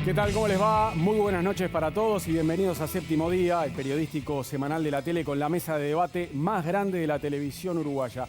¿Qué tal? ¿Cómo les va? Muy buenas noches para todos y bienvenidos a Séptimo Día, el periodístico semanal de la tele con la mesa de debate más grande de la televisión uruguaya.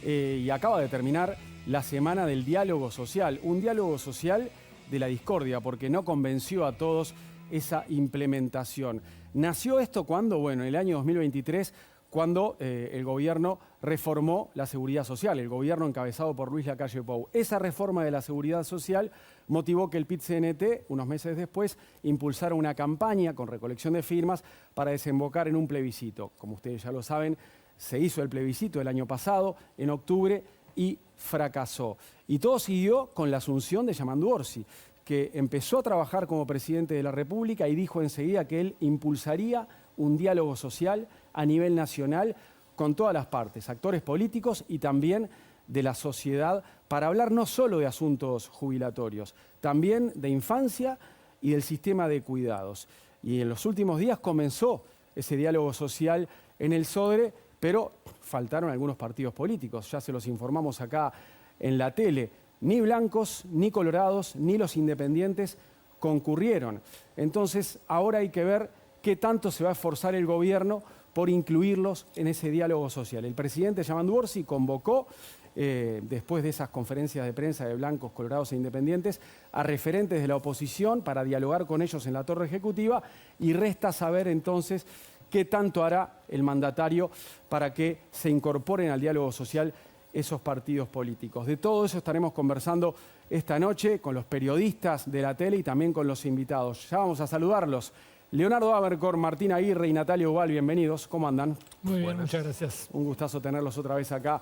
Y acaba de terminar la semana del diálogo social, un diálogo social de la discordia, porque no convenció a todos esa implementación. ¿Nació esto cuando? Bueno, en el año 2023, cuando el gobierno reformó la seguridad social, el gobierno encabezado por Luis Lacalle Pou. Esa reforma de la seguridad social motivó que el PIT-CNT, unos meses después, impulsara una campaña con recolección de firmas para desembocar en un plebiscito. Como ustedes ya lo saben, se hizo el plebiscito el año pasado, en octubre, y fracasó. Y todo siguió con la asunción de Yamandu Orsi, que empezó a trabajar como presidente de la República y dijo enseguida que él impulsaría un diálogo social a nivel nacional con todas las partes, actores políticos y también de la sociedad, para hablar no solo de asuntos jubilatorios, también de infancia y del sistema de cuidados. Y en los últimos días comenzó ese diálogo social en el Sodre, pero faltaron algunos partidos políticos, ya se los informamos acá en la tele. Ni blancos, ni colorados, ni los independientes concurrieron. Entonces, ahora hay que ver qué tanto se va a esforzar el gobierno por incluirlos en ese diálogo social. El presidente Yamandu Orsi convocó, después de esas conferencias de prensa de blancos, colorados e independientes, a referentes de la oposición para dialogar con ellos en la torre ejecutiva, y resta saber entonces qué tanto hará el mandatario para que se incorporen al diálogo social esos partidos políticos. De todo eso estaremos conversando esta noche con los periodistas de la tele y también con los invitados. Ya vamos a saludarlos. Leonardo Abercor, Martín Aguirre y Natalia Ubal, bienvenidos. ¿Cómo andan? Muy bien, muchas gracias. Un gustazo tenerlos otra vez acá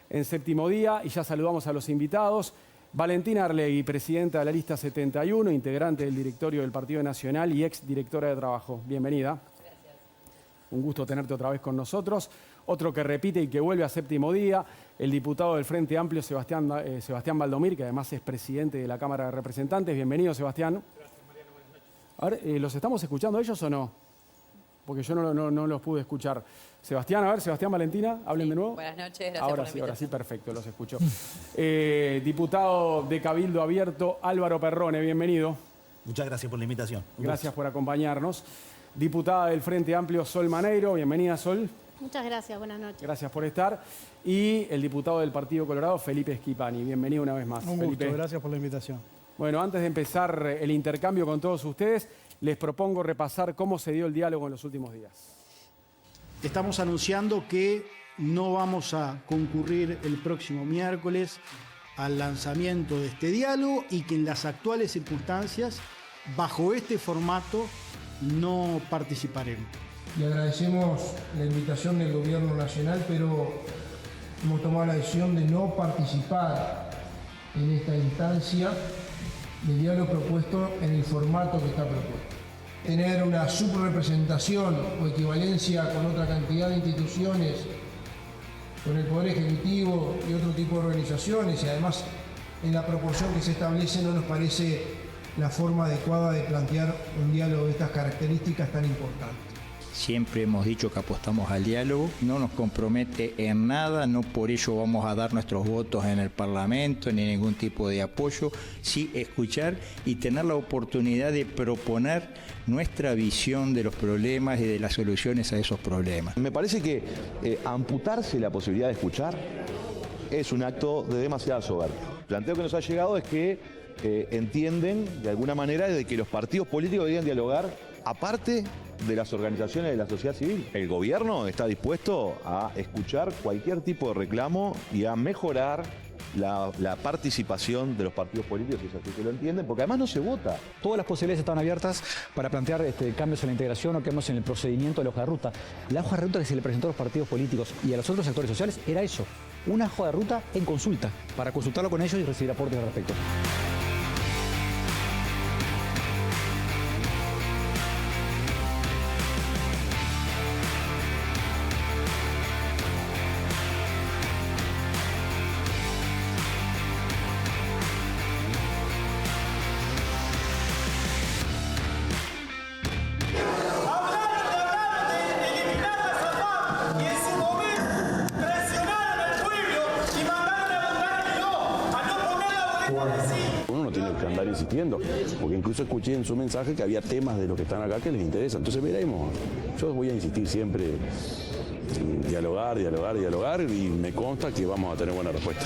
en Séptimo Día. Y ya saludamos a los invitados. Valentina Arlegui, presidenta de la lista 71, integrante del directorio del Partido Nacional y ex directora de Trabajo. Bienvenida. Gracias. Un gusto tenerte otra vez con nosotros. Otro que repite y que vuelve a Séptimo Día, el diputado del Frente Amplio, Sebastián Baldomir, que además es presidente de la Cámara de Representantes. Bienvenido, Sebastián. Gracias, Mariano, buenas noches. A ver, ¿los estamos escuchando ellos o no? Porque yo no los pude escuchar. Sebastián, a ver, Sebastián, Valentina, hablen Sí, de nuevo. buenas noches, gracias Ahora por la sí, invitación. perfecto, los escucho. Diputado de Cabildo Abierto, Álvaro Perrone, bienvenido. Muchas gracias por la invitación. Gracias por acompañarnos. Diputada del Frente Amplio, Sol Maneiro, bienvenida, Sol. Muchas gracias, buenas noches. Gracias por estar. Y el diputado del Partido Colorado, Felipe Schipani. Bienvenido una vez más. Un Felipe. gusto, gracias por la invitación. Bueno, antes de empezar el intercambio con todos ustedes, les propongo repasar cómo se dio el diálogo en los últimos días. Estamos anunciando que no vamos a concurrir el próximo miércoles al lanzamiento de este diálogo y que en las actuales circunstancias, bajo este formato, no participaremos. Le agradecemos la invitación del Gobierno Nacional, pero hemos tomado la decisión de no participar en esta instancia del diálogo propuesto en el formato que está propuesto. Tener una subrepresentación o equivalencia con otra cantidad de instituciones, con el Poder Ejecutivo y otro tipo de organizaciones, y además en la proporción que se establece, no nos parece la forma adecuada de plantear un diálogo de estas características tan importantes. Siempre hemos dicho que apostamos al diálogo, no nos compromete en nada, no por ello vamos a dar nuestros votos en el Parlamento ni ningún tipo de apoyo, sí escuchar y tener la oportunidad de proponer nuestra visión de los problemas y de las soluciones a esos problemas. Me parece que amputarse la posibilidad de escuchar es un acto de demasiada soberbia. El planteo que nos ha llegado es que entienden de alguna manera de que los partidos políticos deberían dialogar aparte de las organizaciones de la sociedad civil. El gobierno está dispuesto a escuchar cualquier tipo de reclamo y a mejorar la participación de los partidos políticos, si es así que lo entienden, porque además no se vota. Todas las posibilidades están abiertas para plantear cambios en la integración o cambios en el procedimiento de la hoja de ruta. La hoja de ruta que se le presentó a los partidos políticos y a los otros actores sociales era eso, una hoja de ruta en consulta, para consultarlo con ellos y recibir aportes al respecto. Bueno. Uno no tiene que andar insistiendo, porque incluso escuché en su mensaje que había temas de los que están acá que les interesa. Entonces veremos. Yo voy a insistir siempre en dialogar, y me consta que vamos a tener buena respuesta.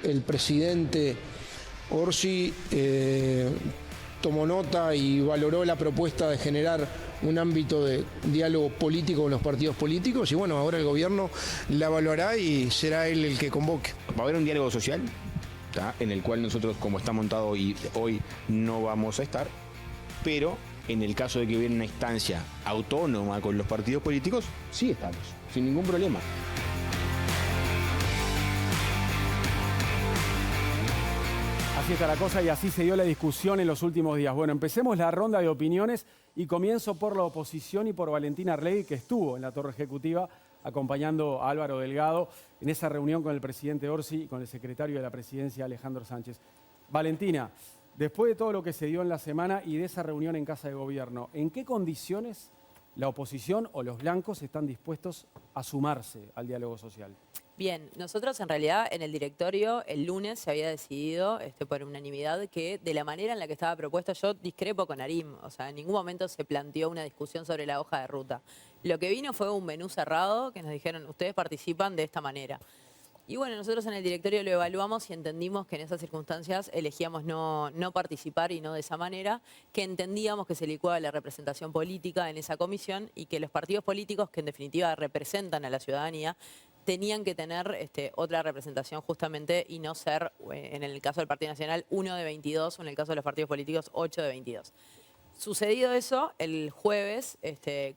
El presidente Orsi tomó nota y valoró la propuesta de generar un ámbito de diálogo político con los partidos políticos y bueno, ahora el gobierno la evaluará y será él el que convoque. Va a haber un diálogo social, ¿tá? En el cual nosotros, como está montado hoy, no vamos a estar, pero en el caso de que hubiera una instancia autónoma con los partidos políticos, sí estamos, sin ningún problema. Así está la cosa y así se dio la discusión en los últimos días. Bueno, empecemos la ronda de opiniones y comienzo por la oposición y por Valentina Arlegui, que estuvo en la Torre Ejecutiva acompañando a Álvaro Delgado en esa reunión con el presidente Orsi y con el secretario de la Presidencia, Alejandro Sánchez. Valentina, después de todo lo que se dio en la semana y de esa reunión en Casa de Gobierno, ¿en qué condiciones la oposición o los blancos están dispuestos a sumarse al diálogo social? Bien, nosotros en realidad en el directorio el lunes se había decidido por unanimidad que de la manera en la que estaba propuesta, yo discrepo con Arim, o sea, en ningún momento se planteó una discusión sobre la hoja de ruta. Lo que vino fue un menú cerrado que nos dijeron, ustedes participan de esta manera. Y bueno, nosotros en el directorio lo evaluamos y entendimos que en esas circunstancias elegíamos no participar y no de esa manera, que entendíamos que se licuaba la representación política en esa comisión y que los partidos políticos, que en definitiva representan a la ciudadanía, tenían que tener otra representación justamente y no ser, en el caso del Partido Nacional, 1 de 22 o en el caso de los partidos políticos, 8 de 22. Sucedido eso, el jueves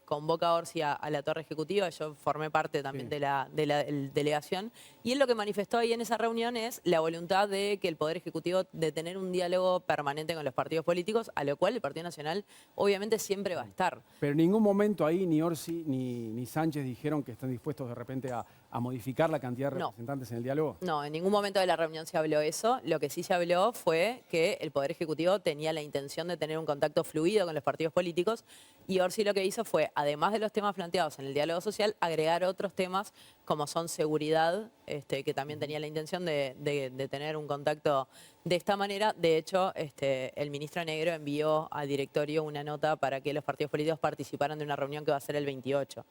convoca a Orsi a la Torre Ejecutiva, yo formé parte también de la delegación, y él lo que manifestó ahí en esa reunión es la voluntad de que el Poder Ejecutivo de tener un diálogo permanente con los partidos políticos, a lo cual el Partido Nacional obviamente siempre va a estar. Pero en ningún momento ahí ni Orsi ni Sánchez dijeron que están dispuestos de repente a modificar la cantidad de representantes en el diálogo. No, en ningún momento de la reunión se habló eso. Lo que sí se habló fue que el Poder Ejecutivo tenía la intención de tener un contacto fluido con los partidos políticos y Orsi lo que hizo fue, además de los temas planteados en el diálogo social, agregar otros temas como son seguridad, que también tenía la intención de tener un contacto de esta manera. De hecho, el ministro Negro envió al directorio una nota para que los partidos políticos participaran de una reunión que va a ser el 28.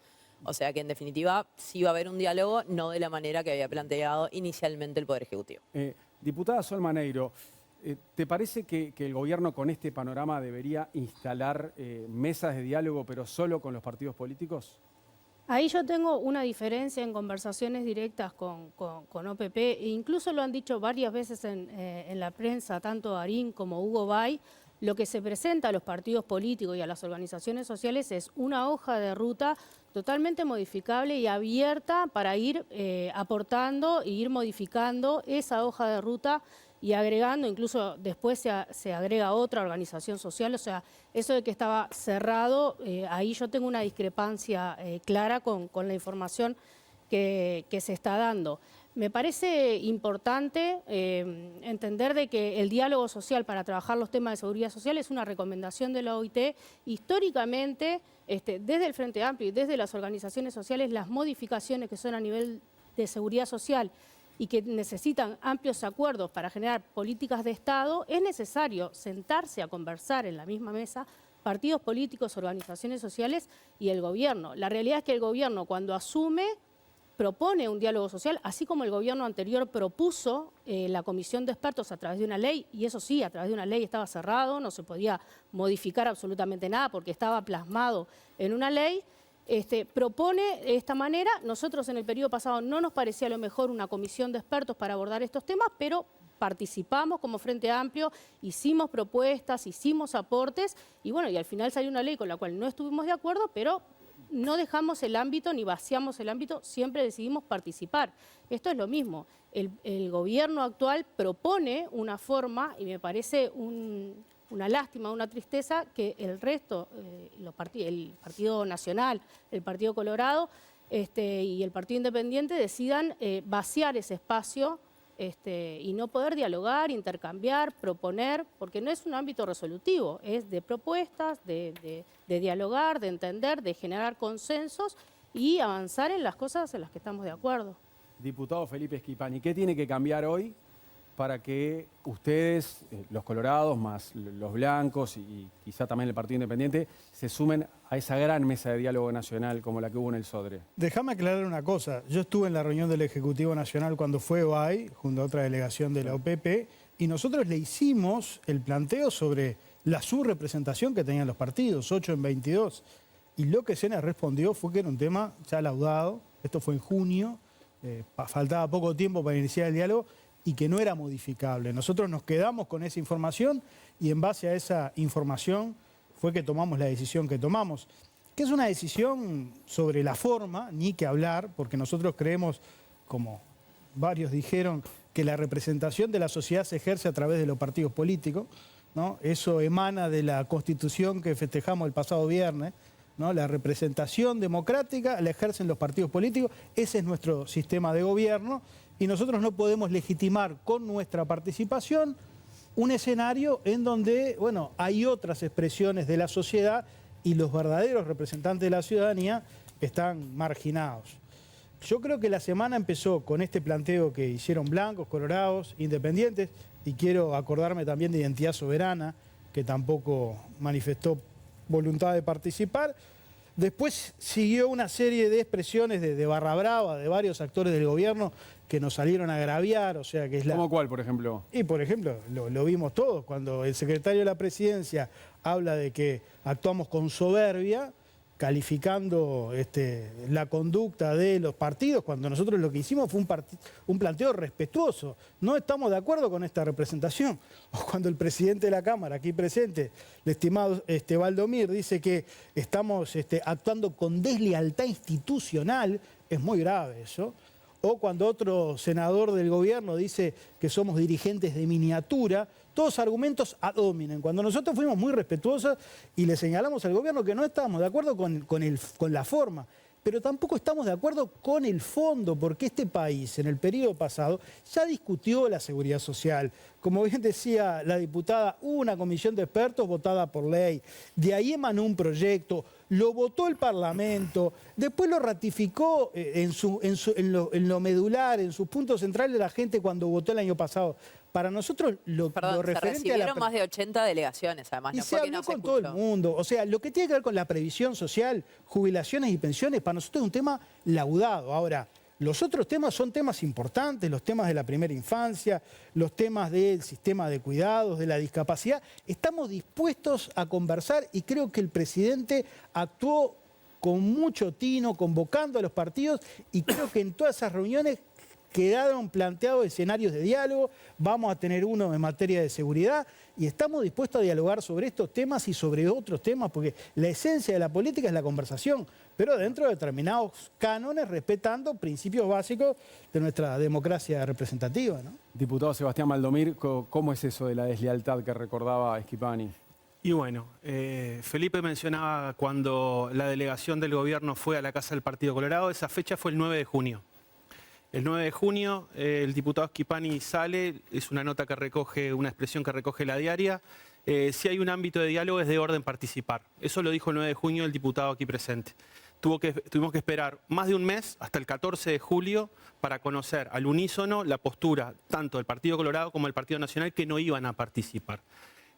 O sea que, en definitiva, sí va a haber un diálogo, no de la manera que había planteado inicialmente el Poder Ejecutivo. Diputada Sol Maneiro, ¿te parece que el gobierno con este panorama debería instalar mesas de diálogo, pero solo con los partidos políticos? Ahí yo tengo una diferencia en conversaciones directas con OPP, e incluso lo han dicho varias veces en la prensa, tanto Arín como Hugo Bay. Lo que se presenta a los partidos políticos y a las organizaciones sociales es una hoja de ruta totalmente modificable y abierta para ir aportando e ir modificando esa hoja de ruta y agregando, incluso después se agrega otra organización social. O sea, eso de que estaba cerrado, ahí yo tengo una discrepancia clara con la información que se está dando. Me parece importante entender de que el diálogo social para trabajar los temas de seguridad social es una recomendación de la OIT. Históricamente, desde el Frente Amplio y desde las organizaciones sociales, las modificaciones que son a nivel de seguridad social y que necesitan amplios acuerdos para generar políticas de Estado, es necesario sentarse a conversar en la misma mesa partidos políticos, organizaciones sociales y el gobierno. La realidad es que el gobierno, cuando asume, propone un diálogo social, así como el gobierno anterior propuso la comisión de expertos a través de una ley, y eso sí, a través de una ley estaba cerrado, no se podía modificar absolutamente nada porque estaba plasmado en una ley. Propone de esta manera. Nosotros en el periodo pasado no nos parecía lo mejor una comisión de expertos para abordar estos temas, pero participamos como Frente Amplio, hicimos propuestas, hicimos aportes, y bueno, y al final salió una ley con la cual no estuvimos de acuerdo, pero no dejamos el ámbito ni vaciamos el ámbito, siempre decidimos participar. Esto es lo mismo. El gobierno actual propone una forma, y me parece una lástima, una tristeza, que el resto, el Partido Nacional, el Partido Colorado y el Partido Independiente decidan vaciar ese espacio y no poder dialogar, intercambiar, proponer, porque no es un ámbito resolutivo, es de propuestas, de dialogar, de entender, de generar consensos y avanzar en las cosas en las que estamos de acuerdo. Diputado Felipe Schipani, ¿qué tiene que cambiar hoy para que ustedes, los colorados, más los blancos y quizá también el Partido Independiente, se sumen a esa gran mesa de diálogo nacional como la que hubo en el Sodre? Déjame aclarar una cosa. Yo estuve en la reunión del Ejecutivo Nacional cuando fue OAI, junto a otra delegación de la OPP, y nosotros le hicimos el planteo sobre la subrepresentación que tenían los partidos, 8 en 22. Y lo que se nos respondió fue que era un tema ya laudado. Esto fue en junio, faltaba poco tiempo para iniciar el diálogo, y que no era modificable. Nosotros nos quedamos con esa información y en base a esa información fue que tomamos la decisión que tomamos, que es una decisión sobre la forma, ni que hablar, porque nosotros creemos, como varios dijeron, que la representación de la sociedad se ejerce a través de los partidos políticos, ¿no? Eso emana de la Constitución que festejamos el pasado viernes, ¿no? La representación democrática la ejercen los partidos políticos, ese es nuestro sistema de gobierno, y nosotros no podemos legitimar con nuestra participación un escenario en donde, bueno, hay otras expresiones de la sociedad y los verdaderos representantes de la ciudadanía están marginados. Yo creo que la semana empezó con este planteo que hicieron blancos, colorados, independientes, y quiero acordarme también de Identidad Soberana, que tampoco manifestó voluntad de participar. Después siguió una serie de expresiones de barra brava de varios actores del gobierno que nos salieron a agraviar, o sea que es la... ¿Cómo cuál, por ejemplo? Y por ejemplo, lo vimos todos, cuando el secretario de la Presidencia habla de que actuamos con soberbia, calificando la conducta de los partidos, cuando nosotros lo que hicimos fue un planteo respetuoso. No estamos de acuerdo con esta representación. O cuando el presidente de la Cámara, aquí presente, el estimado Valdomir, dice que estamos actuando con deslealtad institucional, es muy grave eso. O cuando otro senador del gobierno dice que somos dirigentes de miniatura, todos argumentos ad hominem. Cuando nosotros fuimos muy respetuosos y le señalamos al gobierno que no estábamos de acuerdo con la forma, pero tampoco estamos de acuerdo con el fondo, porque este país en el periodo pasado ya discutió la seguridad social. Como bien decía la diputada, hubo una comisión de expertos votada por ley, de ahí emanó un proyecto, lo votó el Parlamento, después lo ratificó en lo medular, en sus puntos centrales la gente cuando votó el año pasado. Para nosotros lo referente se recibieron a la... más de 80 delegaciones, además. Y no se fue que habló no se con todo el escuchó. mundo. O sea, lo que tiene que ver con la previsión social, jubilaciones y pensiones, para nosotros es un tema laudado. Ahora, los otros temas son temas importantes, los temas de la primera infancia, los temas del sistema de cuidados, de la discapacidad. Estamos dispuestos a conversar y creo que el presidente actuó con mucho tino, convocando a los partidos, y creo que en todas esas reuniones quedaron planteados escenarios de diálogo. Vamos a tener uno en materia de seguridad y estamos dispuestos a dialogar sobre estos temas y sobre otros temas, porque la esencia de la política es la conversación, pero dentro de determinados cánones, respetando principios básicos de nuestra democracia representativa, ¿no? Diputado Sebastián Valdomir, ¿cómo es eso de la deslealtad que recordaba Schipani? Y bueno, Felipe mencionaba cuando la delegación del gobierno fue a la Casa del Partido Colorado, esa fecha fue el 9 de junio. El 9 de junio el diputado Schipani sale, es una nota que recoge, una expresión que recoge la diaria. Si hay un ámbito de diálogo es de orden participar. Eso lo dijo el 9 de junio el diputado aquí presente. Tuvimos que esperar más de un mes, hasta el 14 de julio, para conocer al unísono la postura tanto del Partido Colorado como del Partido Nacional, que no iban a participar.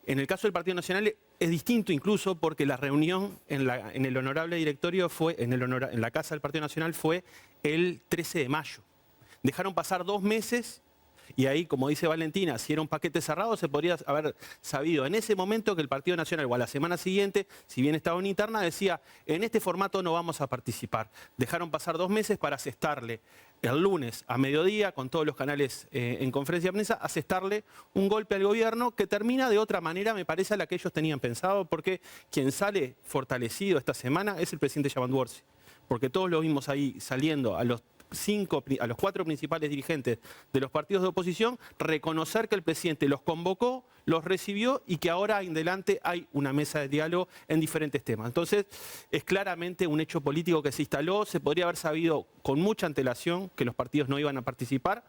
En el caso del Partido Nacional es distinto incluso porque la reunión en el honorable directorio fue, en la Casa del Partido Nacional fue el 13 de mayo. Dejaron pasar 2 meses y ahí, como dice Valentina, si era un paquete cerrado se podría haber sabido en ese momento que el Partido Nacional, o a la semana siguiente, si bien estaba en interna, decía, en este formato no vamos a participar. Dejaron pasar 2 meses para asestarle el lunes a mediodía, con todos los canales en conferencia de prensa, asestarle un golpe al gobierno que termina de otra manera, me parece, a la que ellos tenían pensado, porque quien sale fortalecido esta semana es el presidente Yamandu-Orsi. Porque todos lo vimos ahí saliendo a los 4 principales dirigentes de los partidos de oposición, reconocer que el presidente los convocó, los recibió y que ahora en adelante hay una mesa de diálogo en diferentes temas. Entonces, es claramente un hecho político que se instaló, se podría haber sabido con mucha antelación que los partidos no iban a participar.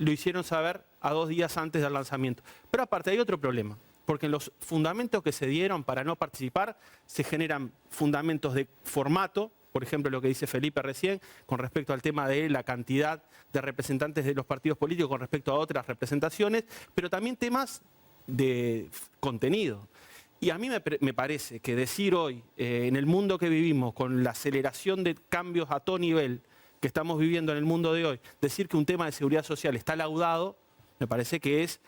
lo hicieron saber a 2 días antes del lanzamiento. Pero aparte hay otro problema, porque en los fundamentos que se dieron para no participar se generan fundamentos de formato, por ejemplo lo que dice Felipe recién, con respecto al tema de la cantidad de representantes de los partidos políticos con respecto a otras representaciones, pero también temas de contenido. Y a mí me parece que decir hoy, en el mundo que vivimos, con la aceleración de cambios a todo nivel que estamos viviendo en el mundo de hoy, decir que un tema de seguridad social está laudado, me parece que es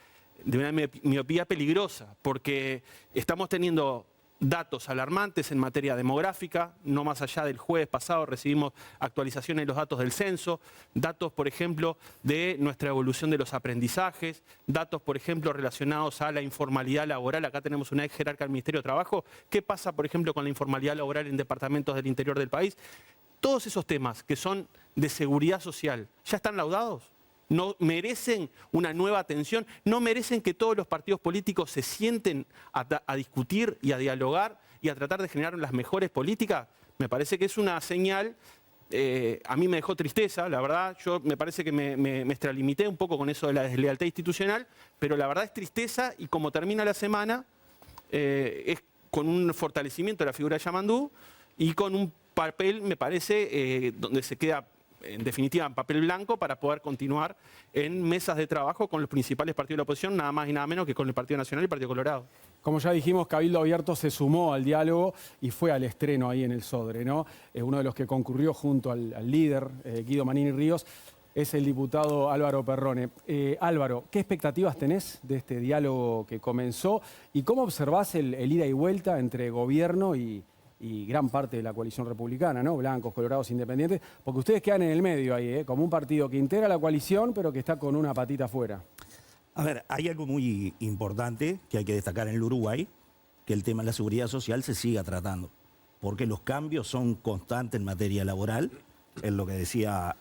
de una miopía peligrosa, porque estamos teniendo datos alarmantes en materia demográfica. No más allá del jueves pasado recibimos actualizaciones de los datos del censo, datos, por ejemplo, de nuestra evolución de los aprendizajes, datos, por ejemplo, relacionados a la informalidad laboral. Acá tenemos una ex jerarca del Ministerio de Trabajo. ¿Qué pasa, por ejemplo, con la informalidad laboral en departamentos del interior del país? Todos esos temas que son de seguridad social, ¿ya están laudados? ¿No merecen una nueva atención? ¿No merecen que todos los partidos políticos se sienten a discutir y a dialogar y a tratar de generar las mejores políticas? Me parece que es una señal, a mí me dejó tristeza, la verdad. Yo me parece que me extralimité un poco con eso de la deslealtad institucional, pero la verdad es tristeza, y como termina la semana, es con un fortalecimiento de la figura de Yamandú y con un papel, me parece, donde se queda en definitiva en papel blanco para poder continuar en mesas de trabajo con los principales partidos de la oposición, nada más y nada menos que con el Partido Nacional y el Partido Colorado. Como ya dijimos, Cabildo Abierto se sumó al diálogo y fue al estreno ahí en el Sodre, ¿no? Uno de los que concurrió junto al líder, Guido Manini Ríos, es el diputado Álvaro Perrone. Álvaro, ¿qué expectativas tenés de este diálogo que comenzó y cómo observás el ida y vuelta entre gobierno y gran parte de la coalición republicana, ¿no? Blancos, colorados, independientes, porque ustedes quedan en el medio ahí, como un partido que integra la coalición, pero que está con una patita afuera. A ver, hay algo muy importante que hay que destacar en el Uruguay, que el tema de la seguridad social se siga tratando, porque los cambios son constantes en materia laboral, es lo que decía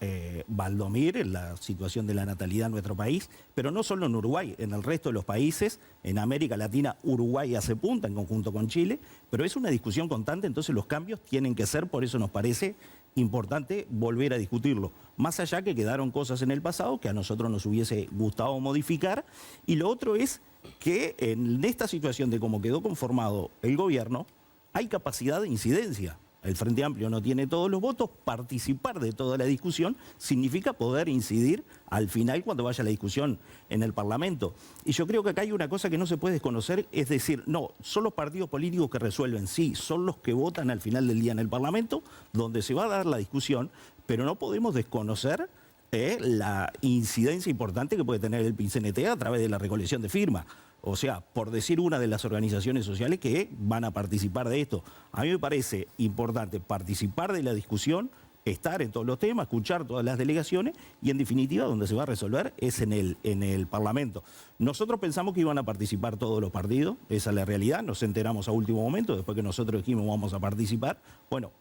Valdomir, en la situación de la natalidad en nuestro país, pero no solo en Uruguay, en el resto de los países, en América Latina, Uruguay hace punta en conjunto con Chile, pero es una discusión constante, entonces los cambios tienen que ser, por eso nos parece importante volver a discutirlo. Más allá que quedaron cosas en el pasado que a nosotros nos hubiese gustado modificar, y lo otro es que en esta situación de cómo quedó conformado el gobierno, hay capacidad de incidencia. El Frente Amplio no tiene todos los votos, participar de toda la discusión significa poder incidir al final cuando vaya la discusión en el Parlamento. Y yo creo que acá hay una cosa que no se puede desconocer, es decir, no, son los partidos políticos que resuelven, sí, son los que votan al final del día en el Parlamento, donde se va a dar la discusión, pero no podemos desconocer la incidencia importante que puede tener el PIT-CNT a través de la recolección de firmas. O sea, por decir una de las organizaciones sociales que van a participar de esto. A mí me parece importante participar de la discusión, estar en todos los temas, escuchar todas las delegaciones y en definitiva donde se va a resolver es en el Parlamento. Nosotros pensamos que iban a participar todos los partidos, esa es la realidad, nos enteramos a último momento, después que nosotros dijimos vamos a participar. Bueno,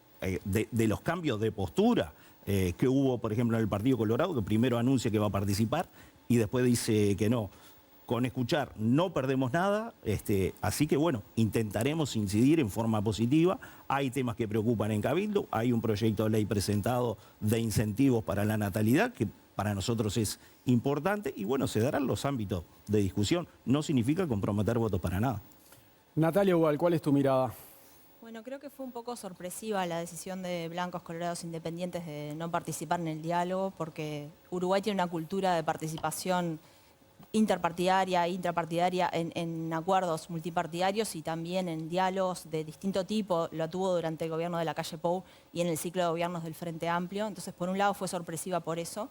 de los cambios de postura que hubo, por ejemplo, en el Partido Colorado, que primero anuncia que va a participar y después dice que no. Con escuchar no perdemos nada, así que bueno, intentaremos incidir en forma positiva. Hay temas que preocupan en Cabildo, hay un proyecto de ley presentado de incentivos para la natalidad, que para nosotros es importante, y bueno, se darán los ámbitos de discusión. No significa comprometer votos para nada. Natalia Ubal, ¿cuál es tu mirada? Bueno, creo que fue un poco sorpresiva la decisión de Blancos, Colorados, Independientes de no participar en el diálogo, porque Uruguay tiene una cultura de participación interpartidaria, intrapartidaria en acuerdos multipartidarios y también en diálogos de distinto tipo. Lo tuvo durante el gobierno de Lacalle Pou y en el ciclo de gobiernos del Frente Amplio. Entonces, por un lado fue sorpresiva por eso.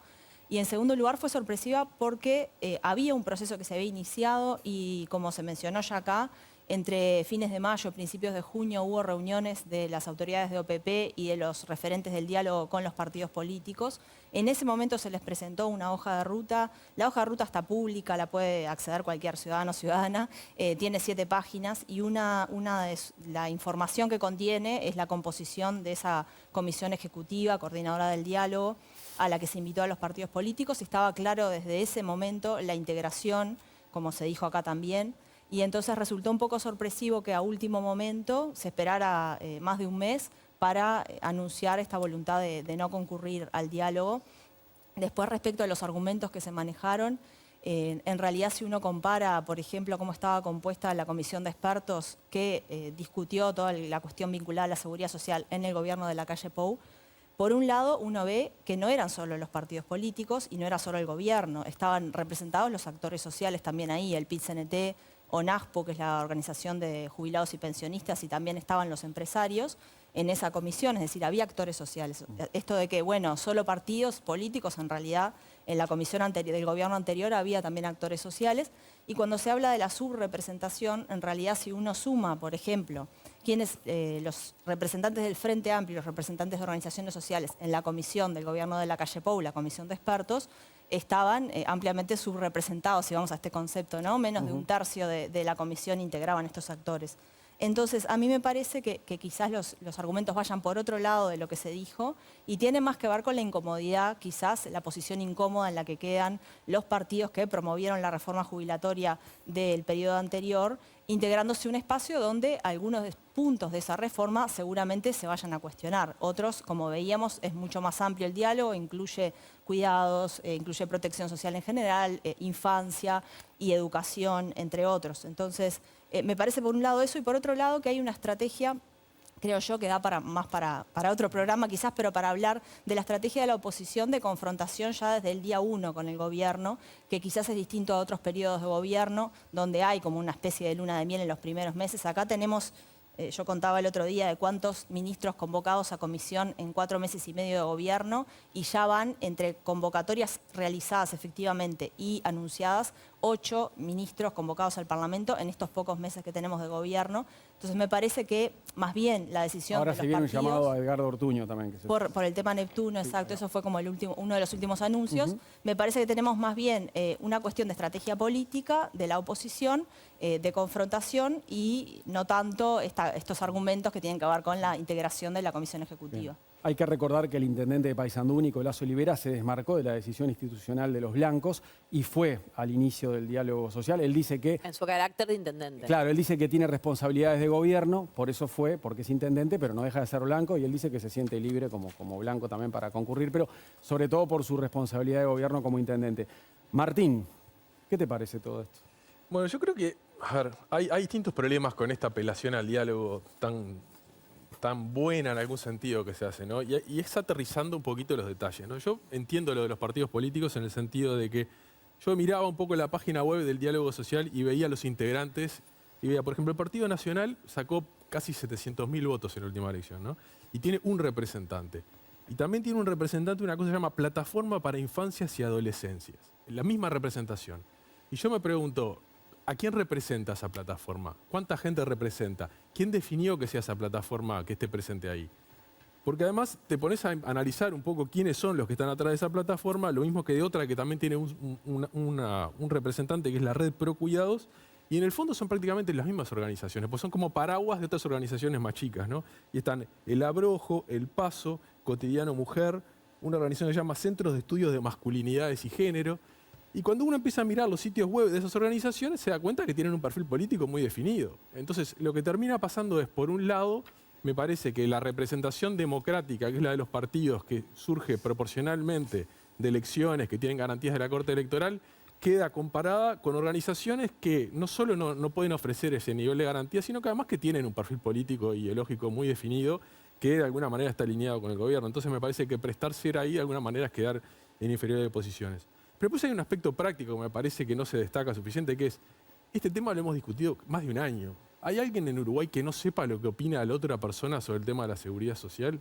Y en segundo lugar fue sorpresiva porque había un proceso que se había iniciado y, como se mencionó ya acá, entre fines de mayo, principios de junio, hubo reuniones de las autoridades de OPP y de los referentes del diálogo con los partidos políticos. En ese momento se les presentó una hoja de ruta. La hoja de ruta está pública, la puede acceder cualquier ciudadano o ciudadana. Tiene 7 páginas y la información que contiene es la composición de esa comisión ejecutiva, coordinadora del diálogo, a la que se invitó a los partidos políticos. Estaba claro desde ese momento la integración, como se dijo acá también. Y entonces resultó un poco sorpresivo que a último momento se esperara más de un mes para anunciar esta voluntad de no concurrir al diálogo. Después, respecto a los argumentos que se manejaron, en realidad, si uno compara, por ejemplo, cómo estaba compuesta la comisión de expertos que discutió toda la cuestión vinculada a la seguridad social en el gobierno de Lacalle Pou, por un lado, uno ve que no eran solo los partidos políticos y no era solo el gobierno, estaban representados los actores sociales también ahí, el PIT-CNT, ONASPO, que es la organización de jubilados y pensionistas, y también estaban los empresarios en esa comisión, es decir, había actores sociales. Esto de que, bueno, solo partidos políticos, en realidad, en la comisión del gobierno anterior había también actores sociales, y cuando se habla de la subrepresentación, en realidad, si uno suma, por ejemplo, los representantes del Frente Amplio, los representantes de organizaciones sociales en la comisión del gobierno de Lacalle Pou, la comisión de expertos, estaban ampliamente subrepresentados, si vamos a este concepto, ¿no? Menos de un tercio de la comisión integraban estos actores. Entonces, a mí me parece que quizás los argumentos vayan por otro lado de lo que se dijo y tiene más que ver con la incomodidad, quizás la posición incómoda en la que quedan los partidos que promovieron la reforma jubilatoria del periodo anterior, integrándose un espacio donde algunos puntos de esa reforma seguramente se vayan a cuestionar. Otros, como veíamos, es mucho más amplio el diálogo, incluye cuidados, incluye protección social en general, infancia y educación, entre otros. Entonces, me parece por un lado eso y por otro lado que hay una estrategia, creo yo, que da más para otro programa quizás, pero para hablar de la estrategia de la oposición de confrontación ya desde el día 1 con el gobierno, que quizás es distinto a otros periodos de gobierno, donde hay como una especie de luna de miel en los primeros meses. Acá tenemos, yo contaba el otro día de cuántos ministros convocados a comisión en 4 meses y medio de gobierno, y ya van entre convocatorias realizadas efectivamente y anunciadas, 8 ministros convocados al Parlamento en estos pocos meses que tenemos de gobierno. Entonces me parece que más bien la decisión ahora de los se viene partidos, un llamado a Edgardo Ortuño también. por el tema Neptuno, exacto, eso fue como uno de los últimos anuncios. Me parece que tenemos más bien una cuestión de estrategia política de la oposición, de confrontación y no tanto estos argumentos que tienen que ver con la integración de la Comisión Ejecutiva. Bien. Hay que recordar que el intendente de Paysandú, Nicolás Olivera, se desmarcó de la decisión institucional de los blancos y fue al inicio del diálogo social. Él dice que... En su carácter de intendente. Claro, él dice que tiene responsabilidades de gobierno, por eso fue, porque es intendente, pero no deja de ser blanco, y él dice que se siente libre como blanco también para concurrir, pero sobre todo por su responsabilidad de gobierno como intendente. Martín, ¿qué te parece todo esto? Bueno, yo creo que, a ver, hay distintos problemas con esta apelación al diálogo tan buena en algún sentido que se hace, ¿no? Y es aterrizando un poquito los detalles, ¿no? Yo entiendo lo de los partidos políticos en el sentido de que yo miraba un poco la página web del diálogo social y veía a los integrantes y veía, por ejemplo, el Partido Nacional sacó casi 700.000 votos en la última elección, ¿no? Y tiene un representante. Y también tiene un representante, una cosa que se llama Plataforma para Infancias y Adolescencias. La misma representación. Y yo me pregunto, ¿a quién representa esa plataforma? ¿Cuánta gente representa? ¿Quién definió que sea esa plataforma que esté presente ahí? Porque además te pones a analizar un poco quiénes son los que están atrás de esa plataforma, lo mismo que de otra que también tiene un representante que es la Red Pro Cuidados, y en el fondo son prácticamente las mismas organizaciones, pues son como paraguas de otras organizaciones más chicas, ¿no? Y están El Abrojo, El Paso, Cotidiano Mujer, una organización que se llama Centros de Estudios de Masculinidades y Género. Y cuando uno empieza a mirar los sitios web de esas organizaciones, se da cuenta que tienen un perfil político muy definido. Entonces, lo que termina pasando es, por un lado, me parece que la representación democrática, que es la de los partidos, que surge proporcionalmente de elecciones que tienen garantías de la Corte Electoral, queda comparada con organizaciones que no solo no pueden ofrecer ese nivel de garantía, sino que además que tienen un perfil político y ideológico muy definido, que de alguna manera está alineado con el gobierno. Entonces, me parece que prestar ser ahí de alguna manera es quedar en inferioridad de posiciones. Pero después hay un aspecto práctico que me parece que no se destaca suficiente, que es, este tema lo hemos discutido más de un año. ¿Hay alguien en Uruguay que no sepa lo que opina la otra persona sobre el tema de la seguridad social?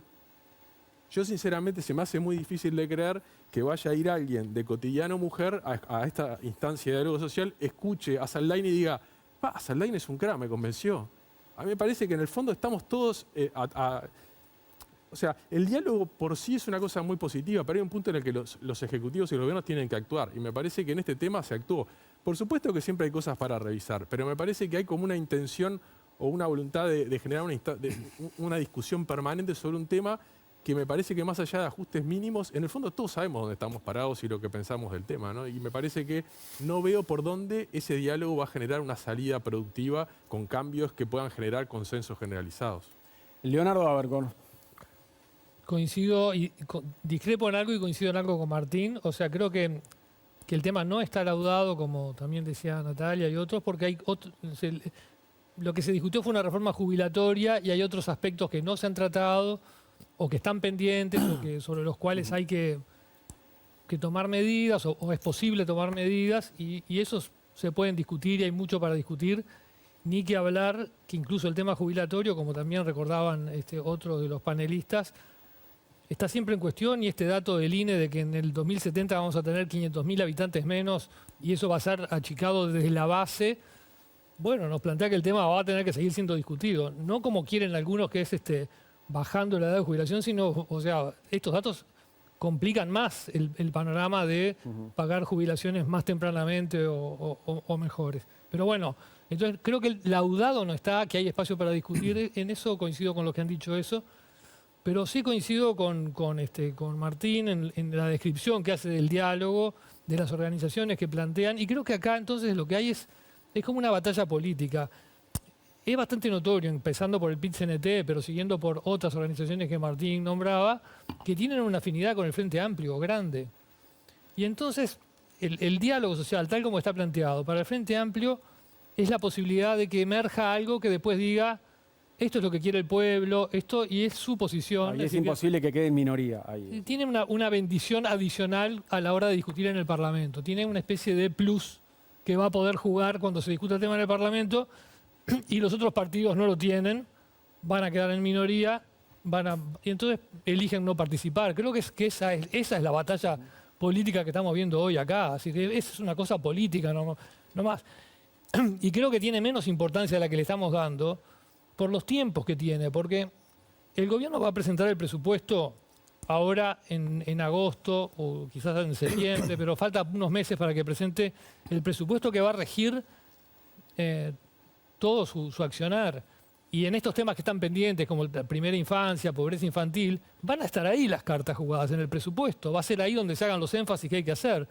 Yo sinceramente se me hace muy difícil de creer que vaya a ir alguien de Cotidiano Mujer a esta instancia de diálogo social, escuche a Saldain y diga, Saldain es un crack, me convenció. A mí me parece que en el fondo estamos todos... O sea, el diálogo por sí es una cosa muy positiva, pero hay un punto en el que los ejecutivos y los gobiernos tienen que actuar. Y me parece que en este tema se actuó. Por supuesto que siempre hay cosas para revisar, pero me parece que hay como una intención o una voluntad de generar una discusión permanente sobre un tema que me parece que más allá de ajustes mínimos, en el fondo todos sabemos dónde estamos parados y lo que pensamos del tema, ¿no? Y me parece que no veo por dónde ese diálogo va a generar una salida productiva con cambios que puedan generar consensos generalizados. Leonardo Abercón. coincido y discrepo en algo y coincido en algo con Martín. O sea, creo que el tema no está laudado, como también decía Natalia y otros, porque hay lo que se discutió fue una reforma jubilatoria y hay otros aspectos que no se han tratado o que están pendientes o que, sobre los cuales hay que tomar medidas o es posible tomar medidas y esos se pueden discutir y hay mucho para discutir. Ni que hablar que incluso el tema jubilatorio, como también recordaban otros de los panelistas, está siempre en cuestión y este dato del INE de que en el 2070 vamos a tener 500.000 habitantes menos y eso va a ser achicado desde la base, bueno, nos plantea que el tema va a tener que seguir siendo discutido. No como quieren algunos que es bajando la edad de jubilación, sino, o sea, estos datos complican más el panorama de pagar jubilaciones más tempranamente o mejores. Pero bueno, entonces creo que el laudado no está, que hay espacio para discutir. En eso coincido con los que han dicho eso. Pero sí coincido con Martín en la descripción que hace del diálogo, de las organizaciones que plantean. Y creo que acá entonces lo que hay es como una batalla política. Es bastante notorio, empezando por el PIT-CNT, pero siguiendo por otras organizaciones que Martín nombraba, que tienen una afinidad con el Frente Amplio grande. Y entonces el diálogo social, tal como está planteado, para el Frente Amplio es la posibilidad de que emerja algo que después diga esto es lo que quiere el pueblo, esto y es su posición. Y es imposible que quede en minoría ahí. Tiene una bendición adicional a la hora de discutir en el Parlamento. Tiene una especie de plus que va a poder jugar cuando se discuta el tema en el Parlamento y los otros partidos no lo tienen, van a quedar en minoría, y entonces eligen no participar. Creo que esa es la batalla política que estamos viendo hoy acá. Así que esa es una cosa política, no más. Y creo que tiene menos importancia de la que le estamos dando por los tiempos que tiene, porque el gobierno va a presentar el presupuesto ahora en agosto o quizás en septiembre, pero falta unos meses para que presente el presupuesto que va a regir todo su accionar. Y en estos temas que están pendientes, como la primera infancia, pobreza infantil, van a estar ahí las cartas jugadas en el presupuesto. Va a ser ahí donde se hagan los énfasis que hay que hacer.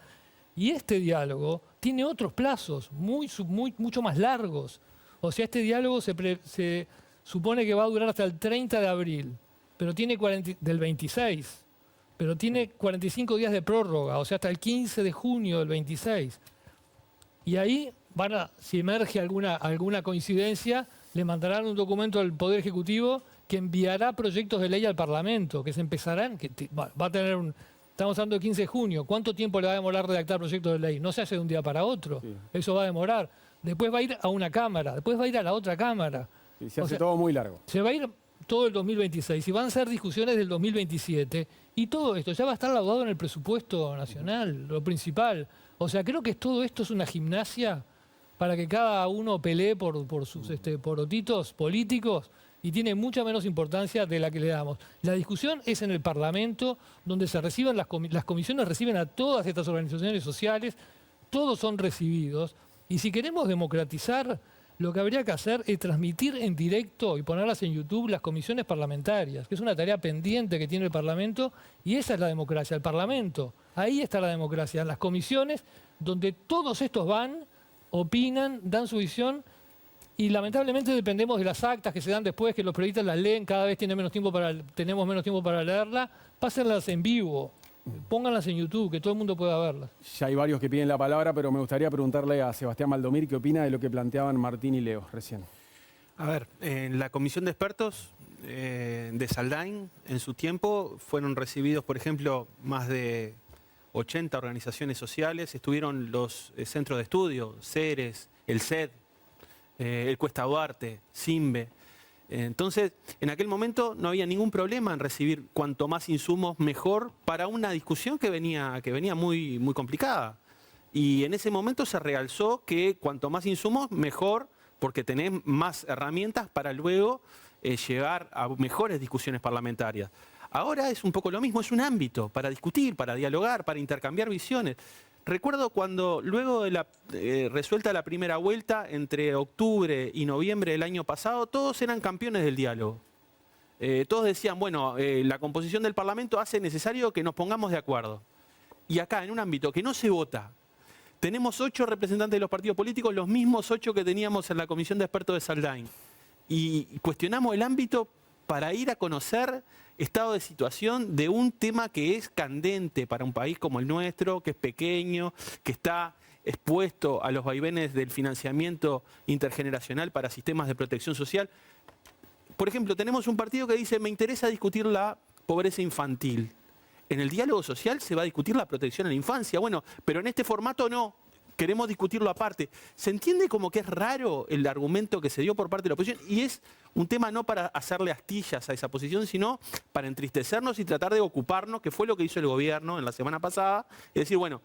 Y este diálogo tiene otros plazos, mucho más largos. O sea, este diálogo se supone que va a durar hasta el 30 de abril, pero tiene del 26, pero tiene 45 días de prórroga, o sea, hasta el 15 de junio del 26. Y ahí si emerge alguna coincidencia, le mandarán un documento al Poder Ejecutivo que enviará proyectos de ley al Parlamento, que se empezarán, va a tener estamos hablando del 15 de junio. ¿Cuánto tiempo le va a demorar redactar proyectos de ley? No se hace de un día para otro. Sí. Eso va a demorar. Después va a ir a una Cámara, después va a ir a la otra Cámara. Y se hace todo muy largo. Se va a ir todo el 2026 y van a ser discusiones del 2027. Y todo esto ya va a estar laudado en el presupuesto nacional, lo principal. O sea, creo que todo esto es una gimnasia para que cada uno pelee por sus porotitos políticos y tiene mucha menos importancia de la que le damos. La discusión es en el Parlamento, donde se reciben las comisiones reciben a todas estas organizaciones sociales, todos son recibidos. Y si queremos democratizar, lo que habría que hacer es transmitir en directo y ponerlas en YouTube las comisiones parlamentarias, que es una tarea pendiente que tiene el Parlamento, y esa es la democracia, el Parlamento. Ahí está la democracia, en las comisiones, donde todos estos van, opinan, dan su visión, y lamentablemente dependemos de las actas que se dan después, que los periodistas las leen, cada vez tenemos menos tiempo para leerla. Pásenlas en vivo, pónganlas en YouTube, que todo el mundo pueda verlas. Ya hay varios que piden la palabra, pero me gustaría preguntarle a Sebastián Valdomir qué opina de lo que planteaban Martín y Leo recién. A ver, en la comisión de expertos de Saldain, en su tiempo, fueron recibidos, por ejemplo, más de 80 organizaciones sociales, estuvieron los centros de estudio, CERES, el CED, el Cuesta Duarte, CIMBE. Entonces, en aquel momento no había ningún problema en recibir cuanto más insumos mejor para una discusión que venía muy, muy complicada. Y en ese momento se realzó que cuanto más insumos mejor, porque tenés más herramientas para luego llegar a mejores discusiones parlamentarias. Ahora es un poco lo mismo, es un ámbito para discutir, para dialogar, para intercambiar visiones. Recuerdo cuando luego de resuelta la primera vuelta, entre octubre y noviembre del año pasado, todos eran campeones del diálogo. Todos decían, bueno, la composición del Parlamento hace necesario que nos pongamos de acuerdo. Y acá, en un ámbito que no se vota, tenemos 8 representantes de los partidos políticos, los mismos 8 que teníamos en la comisión de expertos de Saldain. Y cuestionamos el ámbito para ir a conocer estado de situación de un tema que es candente para un país como el nuestro, que es pequeño, que está expuesto a los vaivenes del financiamiento intergeneracional para sistemas de protección social. Por ejemplo, tenemos un partido que dice, me interesa discutir la pobreza infantil. En el diálogo social se va a discutir la protección a la infancia. Bueno, pero en este formato no. Queremos discutirlo aparte. ¿Se entiende como que es raro el argumento que se dio por parte de la oposición? Y es un tema no para hacerle astillas a esa posición, sino para entristecernos y tratar de ocuparnos, que fue lo que hizo el gobierno en la semana pasada, y decir, bueno,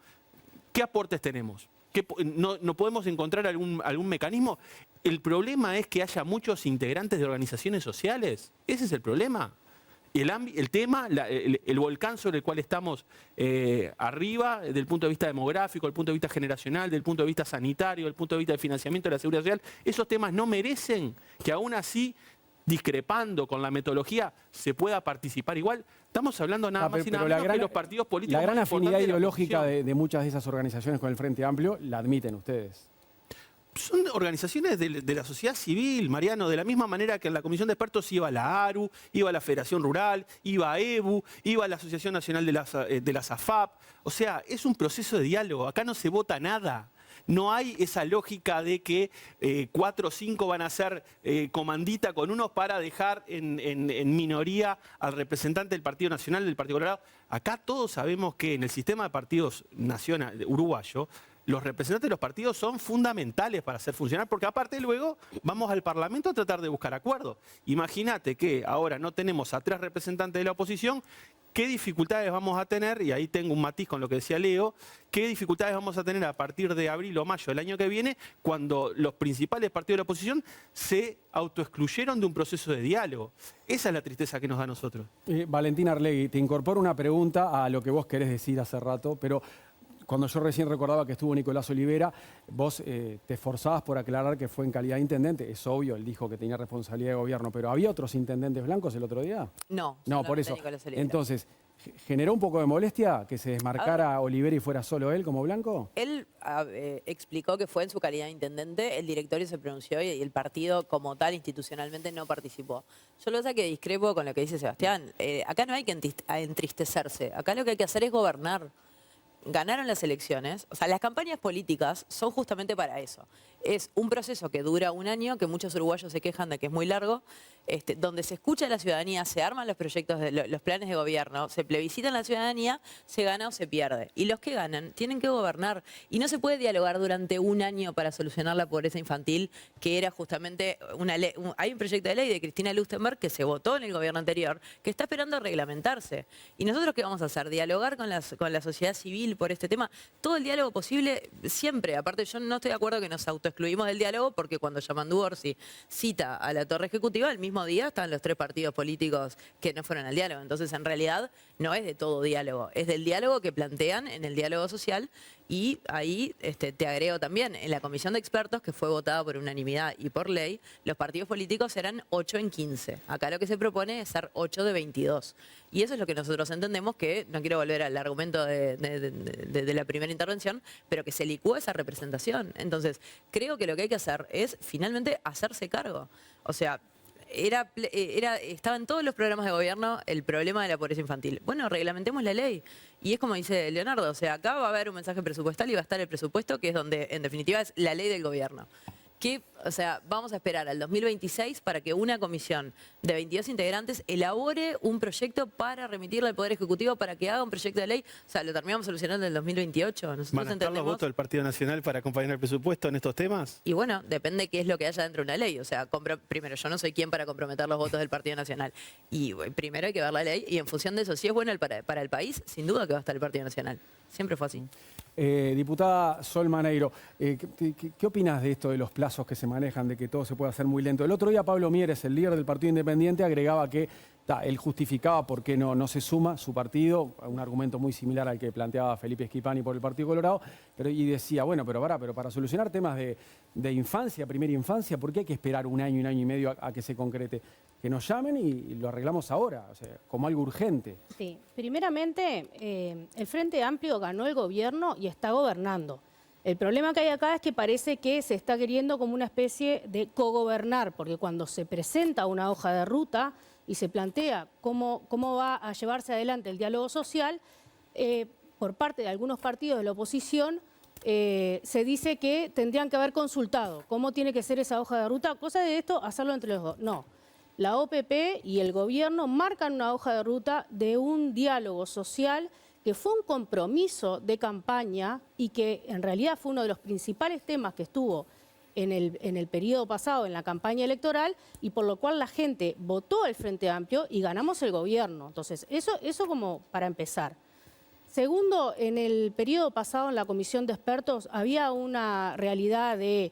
¿qué aportes tenemos? ¿No podemos encontrar algún mecanismo? El problema es que haya muchos integrantes de organizaciones sociales. Ese es el problema. El tema, el volcán sobre el cual estamos arriba, desde el punto de vista demográfico, del punto de vista generacional, del punto de vista sanitario, del punto de vista de financiamiento de la seguridad social, esos temas no merecen que aún así, discrepando con la metodología, se pueda participar igual. Estamos hablando nada más y nada menos que los partidos políticos. La gran más afinidad importantes de la ideológica oposición. de muchas de esas organizaciones con el Frente Amplio la admiten ustedes. Son organizaciones de la sociedad civil, Mariano, de la misma manera que en la comisión de expertos iba la ARU, iba la Federación Rural, iba EBU, iba la Asociación Nacional de las AFAP. O sea, es un proceso de diálogo, acá no se vota nada. No hay esa lógica de que 4 o 5 van a ser comandita con unos para dejar en minoría al representante del Partido Nacional, del Partido Colorado. Acá todos sabemos que en el sistema de partidos nacional uruguayo, los representantes de los partidos son fundamentales para hacer funcionar, porque aparte luego vamos al Parlamento a tratar de buscar acuerdos. Imagínate que ahora no tenemos a 3 representantes de la oposición, ¿qué dificultades vamos a tener? Y ahí tengo un matiz con lo que decía Leo, ¿qué dificultades vamos a tener a partir de abril o mayo del año que viene cuando los principales partidos de la oposición se autoexcluyeron de un proceso de diálogo? Esa es la tristeza que nos da a nosotros. Valentín Arlegui, te incorporo una pregunta a lo que vos querés decir hace rato, pero cuando yo recién recordaba que estuvo Nicolás Olivera, vos te esforzabas por aclarar que fue en calidad de intendente. Es obvio, él dijo que tenía responsabilidad de gobierno, pero ¿había otros intendentes blancos el otro día? No, por eso. Nicolás Olivera. Entonces, ¿generó un poco de molestia que se desmarcara Olivera y fuera solo él como blanco? Él explicó que fue en su calidad de intendente, el directorio se pronunció y el partido como tal institucionalmente no participó. Yo lo que pasa es que discrepo con lo que dice Sebastián. Acá no hay que entristecerse, acá lo que hay que hacer es gobernar. Ganaron las elecciones, o sea, las campañas políticas son justamente para eso. Es un proceso que dura un año, que muchos uruguayos se quejan de que es muy largo, donde se escucha a la ciudadanía, se arman los proyectos, los planes de gobierno, se plebiscitan la ciudadanía, se gana o se pierde. Y los que ganan tienen que gobernar. Y no se puede dialogar durante un año para solucionar la pobreza infantil, que era justamente una ley. Hay un proyecto de ley de Cristina Lustenberg que se votó en el gobierno anterior, que está esperando reglamentarse. ¿Y nosotros qué vamos a hacer? Dialogar con la sociedad civil por este tema. Todo el diálogo posible siempre. Aparte, yo no estoy de acuerdo que nos autoexcluimos del diálogo, porque cuando Yamandu Orsi cita a la torre ejecutiva, el mismo día están los 3 partidos políticos que no fueron al diálogo. Entonces, en realidad, no es de todo diálogo. Es del diálogo que plantean en el diálogo social. Y ahí te agrego también, en la comisión de expertos, que fue votada por unanimidad y por ley, los partidos políticos eran 8 en 15. Acá lo que se propone es ser 8 de 22. Y eso es lo que nosotros entendemos que, no quiero volver al argumento de la primera intervención, pero que se licúa esa representación. Entonces, creo que lo que hay que hacer es finalmente hacerse cargo. O sea, estaba en todos los programas de gobierno el problema de la pobreza infantil. Bueno, reglamentemos la ley. Y es como dice Leonardo, o sea, acá va a haber un mensaje presupuestal y va a estar el presupuesto, que es donde, en definitiva, es la ley del gobierno. O sea, vamos a esperar al 2026 para que una comisión de 22 integrantes elabore un proyecto para remitirle al Poder Ejecutivo para que haga un proyecto de ley. O sea, lo terminamos solucionando en el 2028. Nosotros ¿Van a estar los votos del Partido Nacional para acompañar el presupuesto en estos temas? Y bueno, depende qué es lo que haya dentro de una ley. O sea, primero, yo no soy quien para comprometer los votos del Partido Nacional. Y primero hay que ver la ley y en función de eso, si es bueno para el país, sin duda que va a estar el Partido Nacional. Siempre fue así. Diputada Sol Maneiro, ¿qué opinas de esto de los plazos que se manejan, de que todo se puede hacer muy lento? El otro día Pablo Mieres, el líder del Partido Independiente, agregaba que él justificaba por qué no se suma su partido, un argumento muy similar al que planteaba Felipe Schipani por el Partido Colorado, y decía, bueno, pero para solucionar temas de infancia, primera infancia, ¿por qué hay que esperar un año y medio a que se concrete? Que nos llamen y lo arreglamos ahora, o sea, como algo urgente. Sí, primeramente, el Frente Amplio ganó el gobierno y está gobernando. El problema que hay acá es que parece que se está queriendo como una especie de cogobernar, porque cuando se presenta una hoja de ruta, y se plantea cómo va a llevarse adelante el diálogo social, por parte de algunos partidos de la oposición, se dice que tendrían que haber consultado cómo tiene que ser esa hoja de ruta, cosa de esto hacerlo entre los dos. No, la OPP y el gobierno marcan una hoja de ruta de un diálogo social que fue un compromiso de campaña y que en realidad fue uno de los principales temas que estuvo en el periodo pasado, en la campaña electoral, y por lo cual la gente votó al Frente Amplio y ganamos el gobierno. Entonces, eso como para empezar. Segundo, en el periodo pasado en la comisión de expertos había una realidad de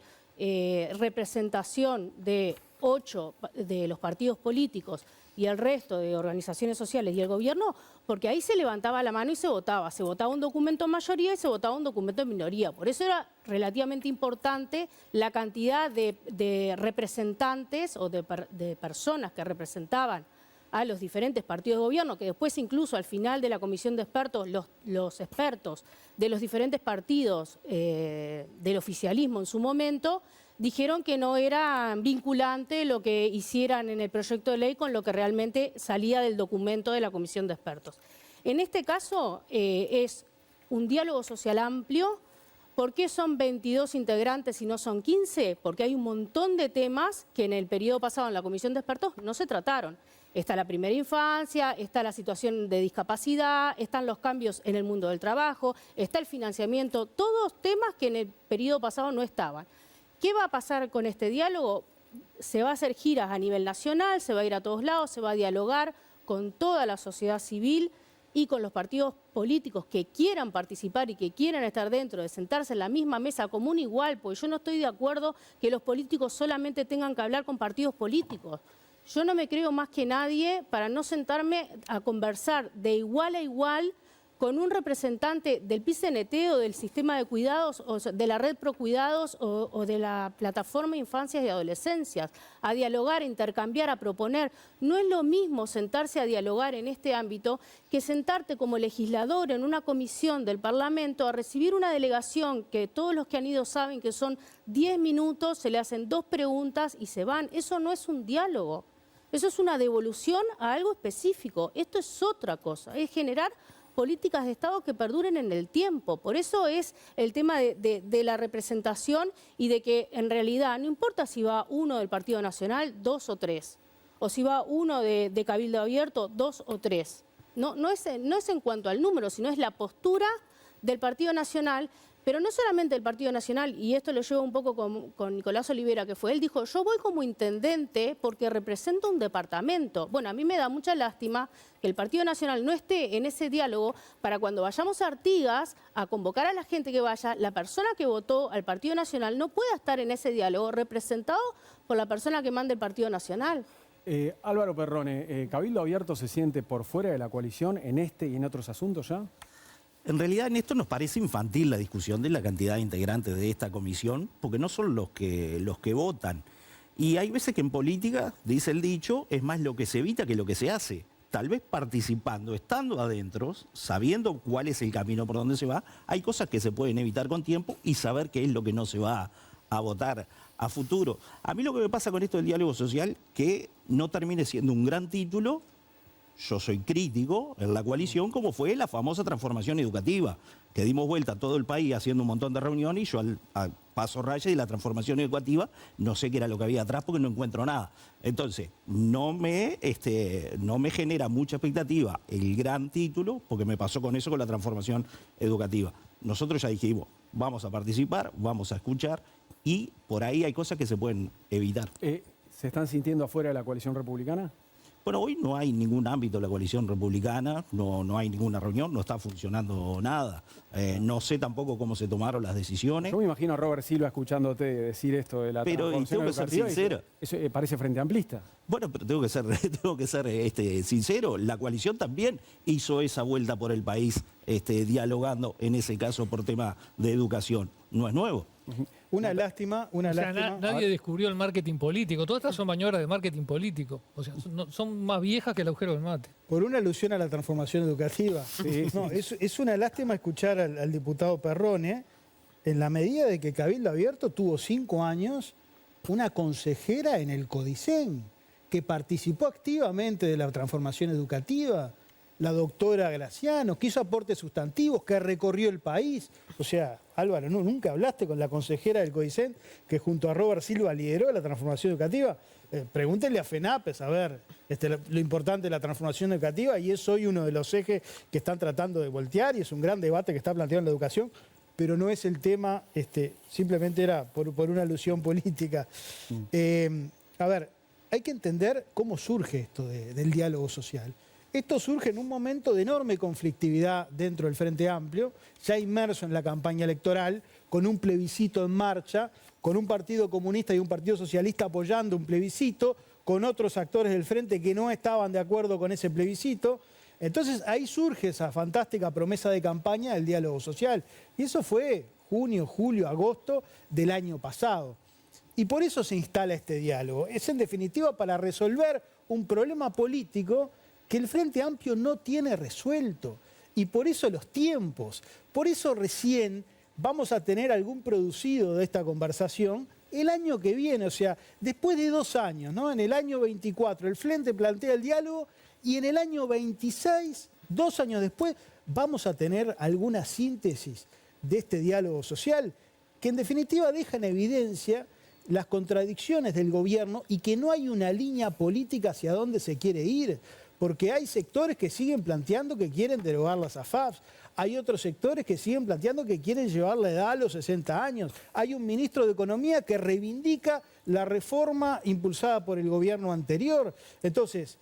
representación de 8 de los partidos políticos y el resto de organizaciones sociales y el gobierno, porque ahí se levantaba la mano y se votaba un documento en mayoría y se votaba un documento en minoría. Por eso era relativamente importante la cantidad de representantes o de personas que representaban a los diferentes partidos de gobierno, que después incluso al final de la comisión de expertos, los expertos de los diferentes partidos del oficialismo en su momento, dijeron que no era vinculante lo que hicieran en el proyecto de ley con lo que realmente salía del documento de la comisión de expertos. En este caso es un diálogo social amplio. ¿Por qué son 22 integrantes y no son 15? Porque hay un montón de temas que en el periodo pasado en la comisión de expertos no se trataron. Está la primera infancia, está la situación de discapacidad, están los cambios en el mundo del trabajo, está el financiamiento, todos temas que en el periodo pasado no estaban. ¿Qué va a pasar con este diálogo? Se va a hacer giras a nivel nacional, se va a ir a todos lados, se va a dialogar con toda la sociedad civil y con los partidos políticos que quieran participar y que quieran estar dentro, de sentarse en la misma mesa común igual, porque yo no estoy de acuerdo que los políticos solamente tengan que hablar con partidos políticos. Yo no me creo más que nadie para no sentarme a conversar de igual a igual con un representante del PCNT o del sistema de cuidados, o de la red Pro Cuidados o de la plataforma Infancias y Adolescencias, a dialogar, a intercambiar, a proponer. No es lo mismo sentarse a dialogar en este ámbito que sentarte como legislador en una comisión del Parlamento a recibir una delegación que todos los que han ido saben que son 10 minutos, se le hacen 2 preguntas y se van. Eso no es un diálogo, eso es una devolución a algo específico. Esto es otra cosa, es generar políticas de Estado que perduren en el tiempo. Por eso es el tema de la representación y de que en realidad no importa si va uno del Partido Nacional, 2 o 3, o si va uno de Cabildo Abierto, 2 o 3. No es en cuanto al número, sino es la postura del Partido Nacional, pero no solamente del Partido Nacional, y esto lo llevo un poco con Nicolás Olivera, que fue, él dijo, yo voy como intendente porque represento un departamento. Bueno, a mí me da mucha lástima que el Partido Nacional no esté en ese diálogo para cuando vayamos a Artigas a convocar a la gente que vaya, la persona que votó al Partido Nacional no pueda estar en ese diálogo representado por la persona que manda el Partido Nacional. Álvaro Perrone, ¿Cabildo Abierto se siente por fuera de la coalición en este y en otros asuntos ya? En realidad en esto nos parece infantil la discusión de la cantidad de integrantes de esta comisión, porque no son los que votan. Y hay veces que en política, dice el dicho, es más lo que se evita que lo que se hace. Tal vez participando, estando adentro, sabiendo cuál es el camino por donde se va, hay cosas que se pueden evitar con tiempo y saber qué es lo que no se va a votar a futuro. A mí lo que me pasa con esto del diálogo social, que no termine siendo un gran título. Yo soy crítico en la coalición, como fue la famosa transformación educativa, que dimos vuelta a todo el país haciendo un montón de reuniones y yo al paso raya de la transformación educativa no sé qué era lo que había atrás porque no encuentro nada. Entonces, no me genera mucha expectativa el gran título, porque me pasó con eso con la transformación educativa. Nosotros ya dijimos, vamos a participar, vamos a escuchar y por ahí hay cosas que se pueden evitar. ¿Se están sintiendo afuera de la coalición republicana? Bueno, hoy no hay ningún ámbito de la coalición republicana, no hay ninguna reunión, no está funcionando nada. No sé tampoco cómo se tomaron las decisiones. Yo me imagino a Robert Silva escuchándote decir esto de la transformación tengo que ser sincero. Eso parece frente amplista. Bueno, pero tengo que ser sincero. La coalición también hizo esa vuelta por el país dialogando, en ese caso, por tema de educación. No es nuevo. Una lástima. Nadie descubrió el marketing político. Todas estas son maniobras de marketing político. O sea, son más viejas que el agujero del mate. Por una alusión a la transformación educativa. Sí. No, es una lástima escuchar al diputado Perrone, en la medida de que Cabildo Abierto tuvo 5 años una consejera en el CODICEN, que participó activamente de la transformación educativa, la doctora Graciano, que hizo aportes sustantivos, que recorrió el país. O sea, Álvaro, ¿nunca hablaste con la consejera del CODICENT que junto a Robert Silva lideró la transformación educativa? Pregúntenle a FENAPES a ver lo importante de la transformación educativa, y es hoy uno de los ejes que están tratando de voltear, y es un gran debate que está planteando en la educación, pero no es el tema, simplemente era por una alusión política. A ver, hay que entender cómo surge esto del diálogo social. Esto surge en un momento de enorme conflictividad dentro del Frente Amplio, ya inmerso en la campaña electoral, con un plebiscito en marcha, con un partido comunista y un partido socialista apoyando un plebiscito, con otros actores del Frente que no estaban de acuerdo con ese plebiscito. Entonces ahí surge esa fantástica promesa de campaña del diálogo social. Y eso fue junio, julio, agosto del año pasado. Y por eso se instala este diálogo. Es en definitiva para resolver un problema político que el Frente Amplio no tiene resuelto. Y por eso los tiempos, por eso recién vamos a tener algún producido de esta conversación el año que viene, o sea, después de 2 años, ¿no? En el año 24 el Frente plantea el diálogo y en el año 26, 2 años después, vamos a tener alguna síntesis de este diálogo social que en definitiva deja en evidencia las contradicciones del gobierno y que no hay una línea política hacia dónde se quiere ir. Porque hay sectores que siguen planteando que quieren derogar las AFAPs, hay otros sectores que siguen planteando que quieren llevar la edad a los 60 años. Hay un ministro de Economía que reivindica la reforma impulsada por el gobierno anterior. Entonces,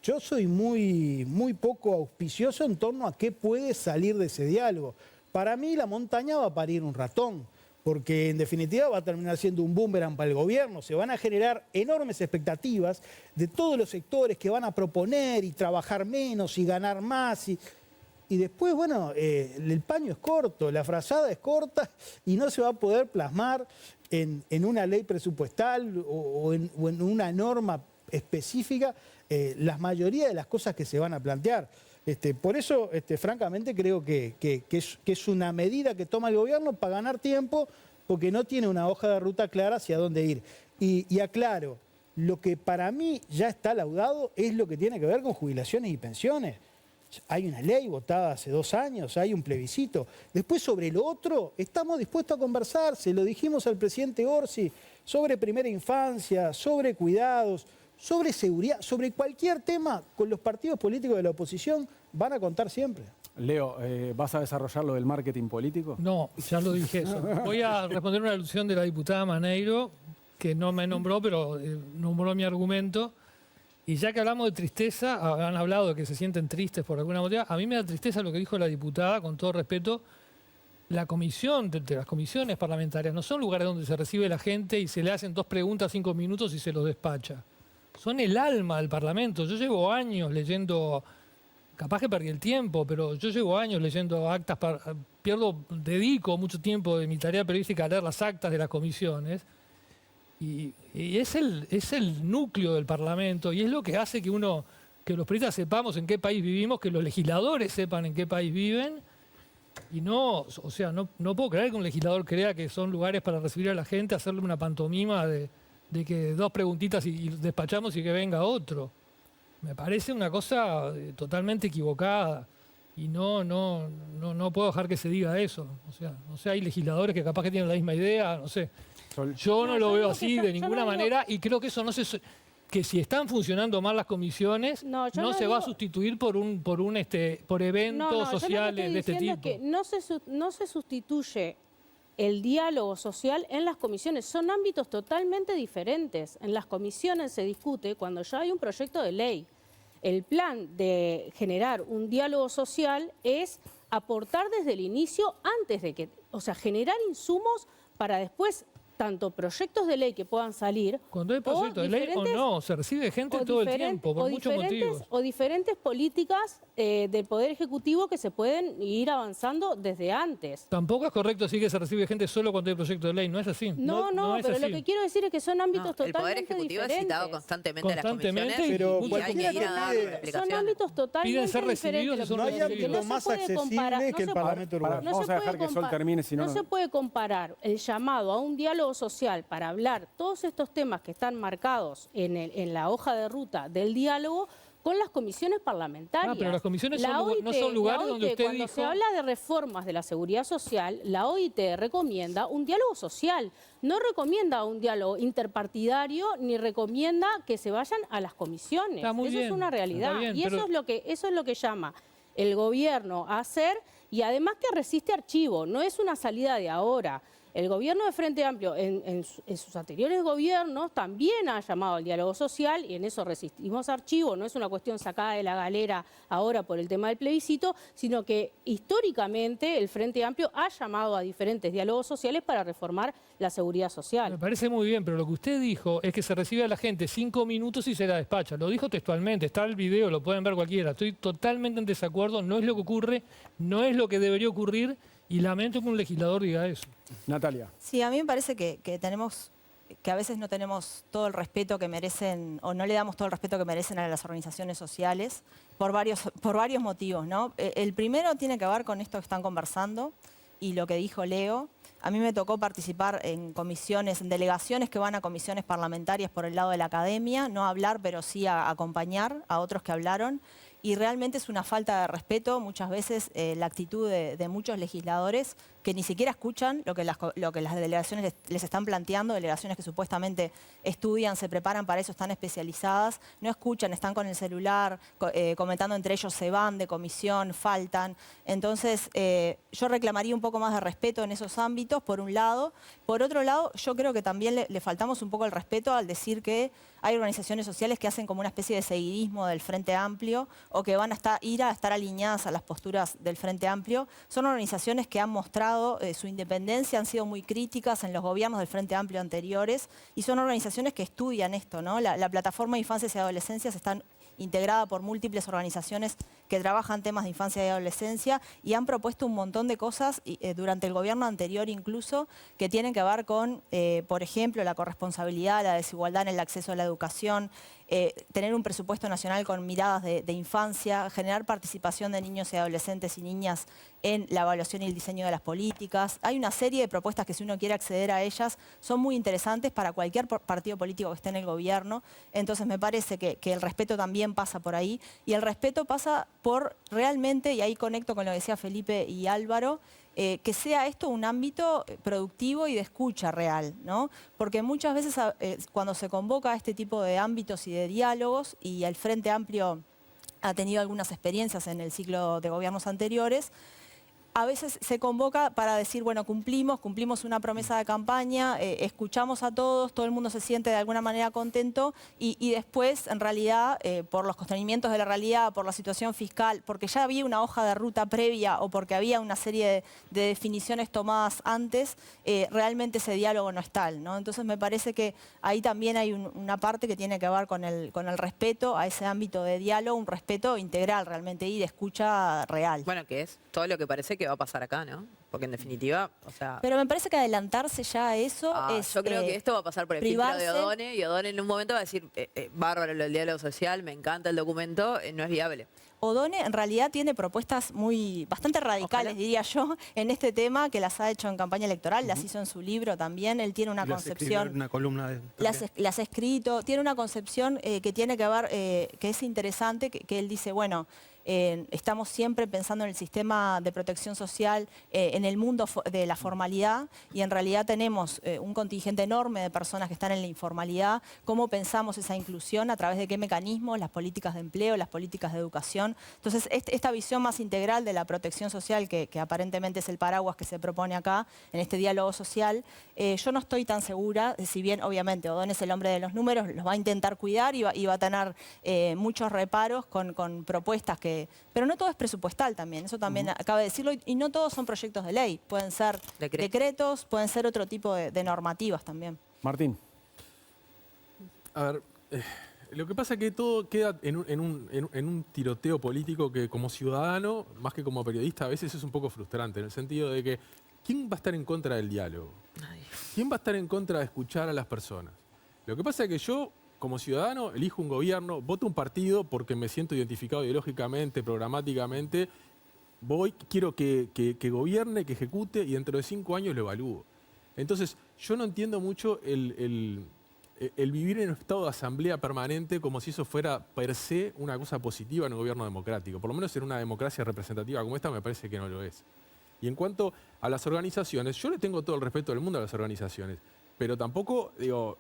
yo soy muy poco auspicioso en torno a qué puede salir de ese diálogo. Para mí la montaña va a parir un ratón, porque en definitiva va a terminar siendo un boomerang para el gobierno. Se van a generar enormes expectativas de todos los sectores que van a proponer y trabajar menos y ganar más. Y después, bueno, el paño es corto, la frazada es corta y no se va a poder plasmar en una ley presupuestal o en una norma específica la mayoría de las cosas que se van a plantear. Por eso, francamente, creo que es una medida que toma el gobierno para ganar tiempo, porque no tiene una hoja de ruta clara hacia dónde ir. Y aclaro, lo que para mí ya está laudado es lo que tiene que ver con jubilaciones y pensiones. Hay una ley votada hace 2 años, hay un plebiscito. Después, sobre lo otro, estamos dispuestos a conversar, se lo dijimos al presidente Orsi, sobre primera infancia, sobre cuidados, sobre seguridad, sobre cualquier tema, con los partidos políticos de la oposición van a contar siempre. Leo, ¿vas a desarrollar lo del marketing político? No, ya lo dije eso. Voy a responder una alusión de la diputada Maneiro, que no me nombró, pero nombró mi argumento. Y ya que hablamos de tristeza, han hablado de que se sienten tristes por alguna motivo. A mí me da tristeza lo que dijo la diputada, con todo respeto. La comisión, de las comisiones parlamentarias, no son lugares donde se recibe la gente y se le hacen 2 preguntas, 5 minutos y se los despacha. Son el alma del Parlamento. Yo llevo años leyendo, capaz que perdí el tiempo, pero yo llevo años leyendo actas, dedico mucho tiempo de mi tarea periodística a leer las actas de las comisiones. Y es el núcleo del Parlamento y es lo que hace que los periodistas sepamos en qué país vivimos, que los legisladores sepan en qué país viven. Y no puedo creer que un legislador crea que son lugares para recibir a la gente, hacerle una pantomima de que 2 preguntitas y despachamos y que venga otro. Me parece una cosa totalmente equivocada y no puedo dejar que se diga eso. O sea, hay legisladores que capaz que tienen la misma idea, no sé. Yo no lo veo así de ninguna manera y creo que eso que si están funcionando mal las comisiones no se va a sustituir por eventos sociales de este tipo. Que no se sustituye el diálogo social en las comisiones. Son ámbitos totalmente diferentes. En las comisiones se discute cuando ya hay un proyecto de ley. El plan de generar un diálogo social es aportar desde el inicio, generar insumos para después tanto proyectos de ley que puedan salir. Cuando hay proyectos de ley o no, se recibe gente todo el tiempo, por muchos motivos. O diferentes políticas del Poder Ejecutivo que se pueden ir avanzando desde antes. Tampoco es correcto decir que se recibe gente solo cuando hay proyectos de ley, no es así. No, pero así. Lo que quiero decir es que son ámbitos totalmente diferentes. El Poder Ejecutivo diferentes. ha citado constantemente a las comisiones pero y hay que ir a dar explicaciones. Son ámbitos totalmente Piden ser recibidos diferentes. No hay ámbito más accesible que el Parlamento uruguayo. Vamos a dejar que Sol termine, si no... No se puede comparar el llamado a un diálogo diálogo social para hablar todos estos temas que están marcados en la hoja de ruta del diálogo con las comisiones parlamentarias. Pero las comisiones La no son lugares la OIT, donde usted cuando dijo... se habla de reformas de la seguridad social, la OIT recomienda un diálogo social, no recomienda un diálogo interpartidario ni recomienda que se vayan a las comisiones. Está muy Eso bien, es una realidad. está bien, Y pero- eso es lo que llama el gobierno a hacer, y además que resiste archivo, no es una salida de ahora. El gobierno de Frente Amplio en sus anteriores gobiernos también ha llamado al diálogo social y en eso resistimos archivo. No es una cuestión sacada de la galera ahora por el tema del plebiscito, sino que históricamente el Frente Amplio ha llamado a diferentes diálogos sociales para reformar la seguridad social. Me parece muy bien, pero lo que usted dijo es que se recibe a la gente 5 minutos y se la despacha. Lo dijo textualmente, está el video, lo pueden ver cualquiera. Estoy totalmente en desacuerdo, no es lo que ocurre, no es lo que debería ocurrir y lamento que un legislador diga eso. Natalia. Sí, a mí me parece que a veces no tenemos todo el respeto que merecen, o no le damos todo el respeto que merecen a las organizaciones sociales, por varios motivos, ¿no? El primero tiene que ver con esto que están conversando y lo que dijo Leo. A mí me tocó participar en comisiones, en delegaciones que van a comisiones parlamentarias por el lado de la academia, no hablar, pero sí a acompañar a otros que hablaron. Y realmente es una falta de respeto muchas veces la actitud de muchos legisladores que ni siquiera escuchan lo que las delegaciones les están planteando, delegaciones que supuestamente estudian, se preparan para eso, están especializadas, no escuchan, están con el celular, comentando entre ellos, se van de comisión, faltan. Entonces, yo reclamaría un poco más de respeto en esos ámbitos, por un lado. Por otro lado, yo creo que también le faltamos un poco el respeto al decir que hay organizaciones sociales que hacen como una especie de seguidismo del Frente Amplio o que van a estar alineadas a las posturas del Frente Amplio. Son organizaciones que han mostrado su independencia, han sido muy críticas en los gobiernos del Frente Amplio anteriores y son organizaciones que estudian esto, ¿no? La Plataforma de Infancias y Adolescencias está integrada por múltiples organizaciones que trabajan temas de infancia y adolescencia y han propuesto un montón de cosas durante el gobierno anterior incluso que tienen que ver con, por ejemplo, la corresponsabilidad, la desigualdad en el acceso a la educación, tener un presupuesto nacional con miradas de infancia, generar participación de niños y adolescentes y niñas en la evaluación y el diseño de las políticas. Hay una serie de propuestas que si uno quiere acceder a ellas son muy interesantes para cualquier partido político que esté en el gobierno. Entonces me parece que el respeto también pasa por ahí y el respeto pasa por realmente, y ahí conecto con lo que decía Felipe y Álvaro, que sea esto un ámbito productivo y de escucha real, ¿no? Porque muchas veces cuando se convoca a este tipo de ámbitos y de diálogos, y el Frente Amplio ha tenido algunas experiencias en el ciclo de gobiernos anteriores, a veces se convoca para decir, bueno, cumplimos una promesa de campaña, escuchamos a todos, todo el mundo se siente de alguna manera contento y después, en realidad, por los constreñimientos de la realidad, por la situación fiscal, porque ya había una hoja de ruta previa o porque había una serie de definiciones tomadas antes, realmente ese diálogo no es tal, ¿no? Entonces me parece que ahí también hay una parte que tiene que ver con el respeto a ese ámbito de diálogo, un respeto integral realmente y de escucha real. Bueno, que es todo lo que parece que va a pasar acá, ¿no? Porque en definitiva, o sea... Pero me parece que adelantarse ya a eso es yo creo que esto va a pasar por el filtro privarse. de Odone y Odone en un momento va a decir, bárbaro lo del diálogo social, me encanta el documento, no es viable. Odone en realidad tiene propuestas bastante radicales, diría yo, en este tema, que las ha hecho en campaña electoral, las hizo en su libro también. Él tiene una concepción... Una columna de... Las ha escrito, tiene una concepción que tiene que ver, que es interesante, que él dice, bueno, estamos siempre pensando en el sistema de protección social, en el mundo de la formalidad, y en realidad tenemos un contingente enorme de personas que están en la informalidad. ¿Cómo pensamos esa inclusión? ¿A través de qué mecanismos? Las políticas de empleo, las políticas de educación. Entonces, esta visión más integral de la protección social, que aparentemente es el paraguas que se propone acá, en este diálogo social, yo no estoy tan segura, si bien obviamente Odone es el hombre de los números, los va a intentar cuidar y va a tener muchos reparos con propuestas que... Pero no todo es presupuestal también, eso también acaba de decirlo, y no todos son proyectos de ley, pueden ser decretos, pueden ser otro tipo de normativas también. Martín. A ver, lo que pasa es que todo queda en un tiroteo político que como ciudadano, más que como periodista, a veces es un poco frustrante, en el sentido de que ¿quién va a estar en contra del diálogo? ¿Quién va a estar en contra de escuchar a las personas? Lo que pasa es que yo, como ciudadano, elijo un gobierno, voto un partido porque me siento identificado ideológicamente, programáticamente, quiero que gobierne, que ejecute y dentro de 5 años lo evalúo. Entonces, yo no entiendo mucho el vivir en un estado de asamblea permanente como si eso fuera per se una cosa positiva en un gobierno democrático. Por lo menos en una democracia representativa como esta me parece que no lo es. Y en cuanto a las organizaciones, yo le tengo todo el respeto del mundo a las organizaciones, pero tampoco, digo,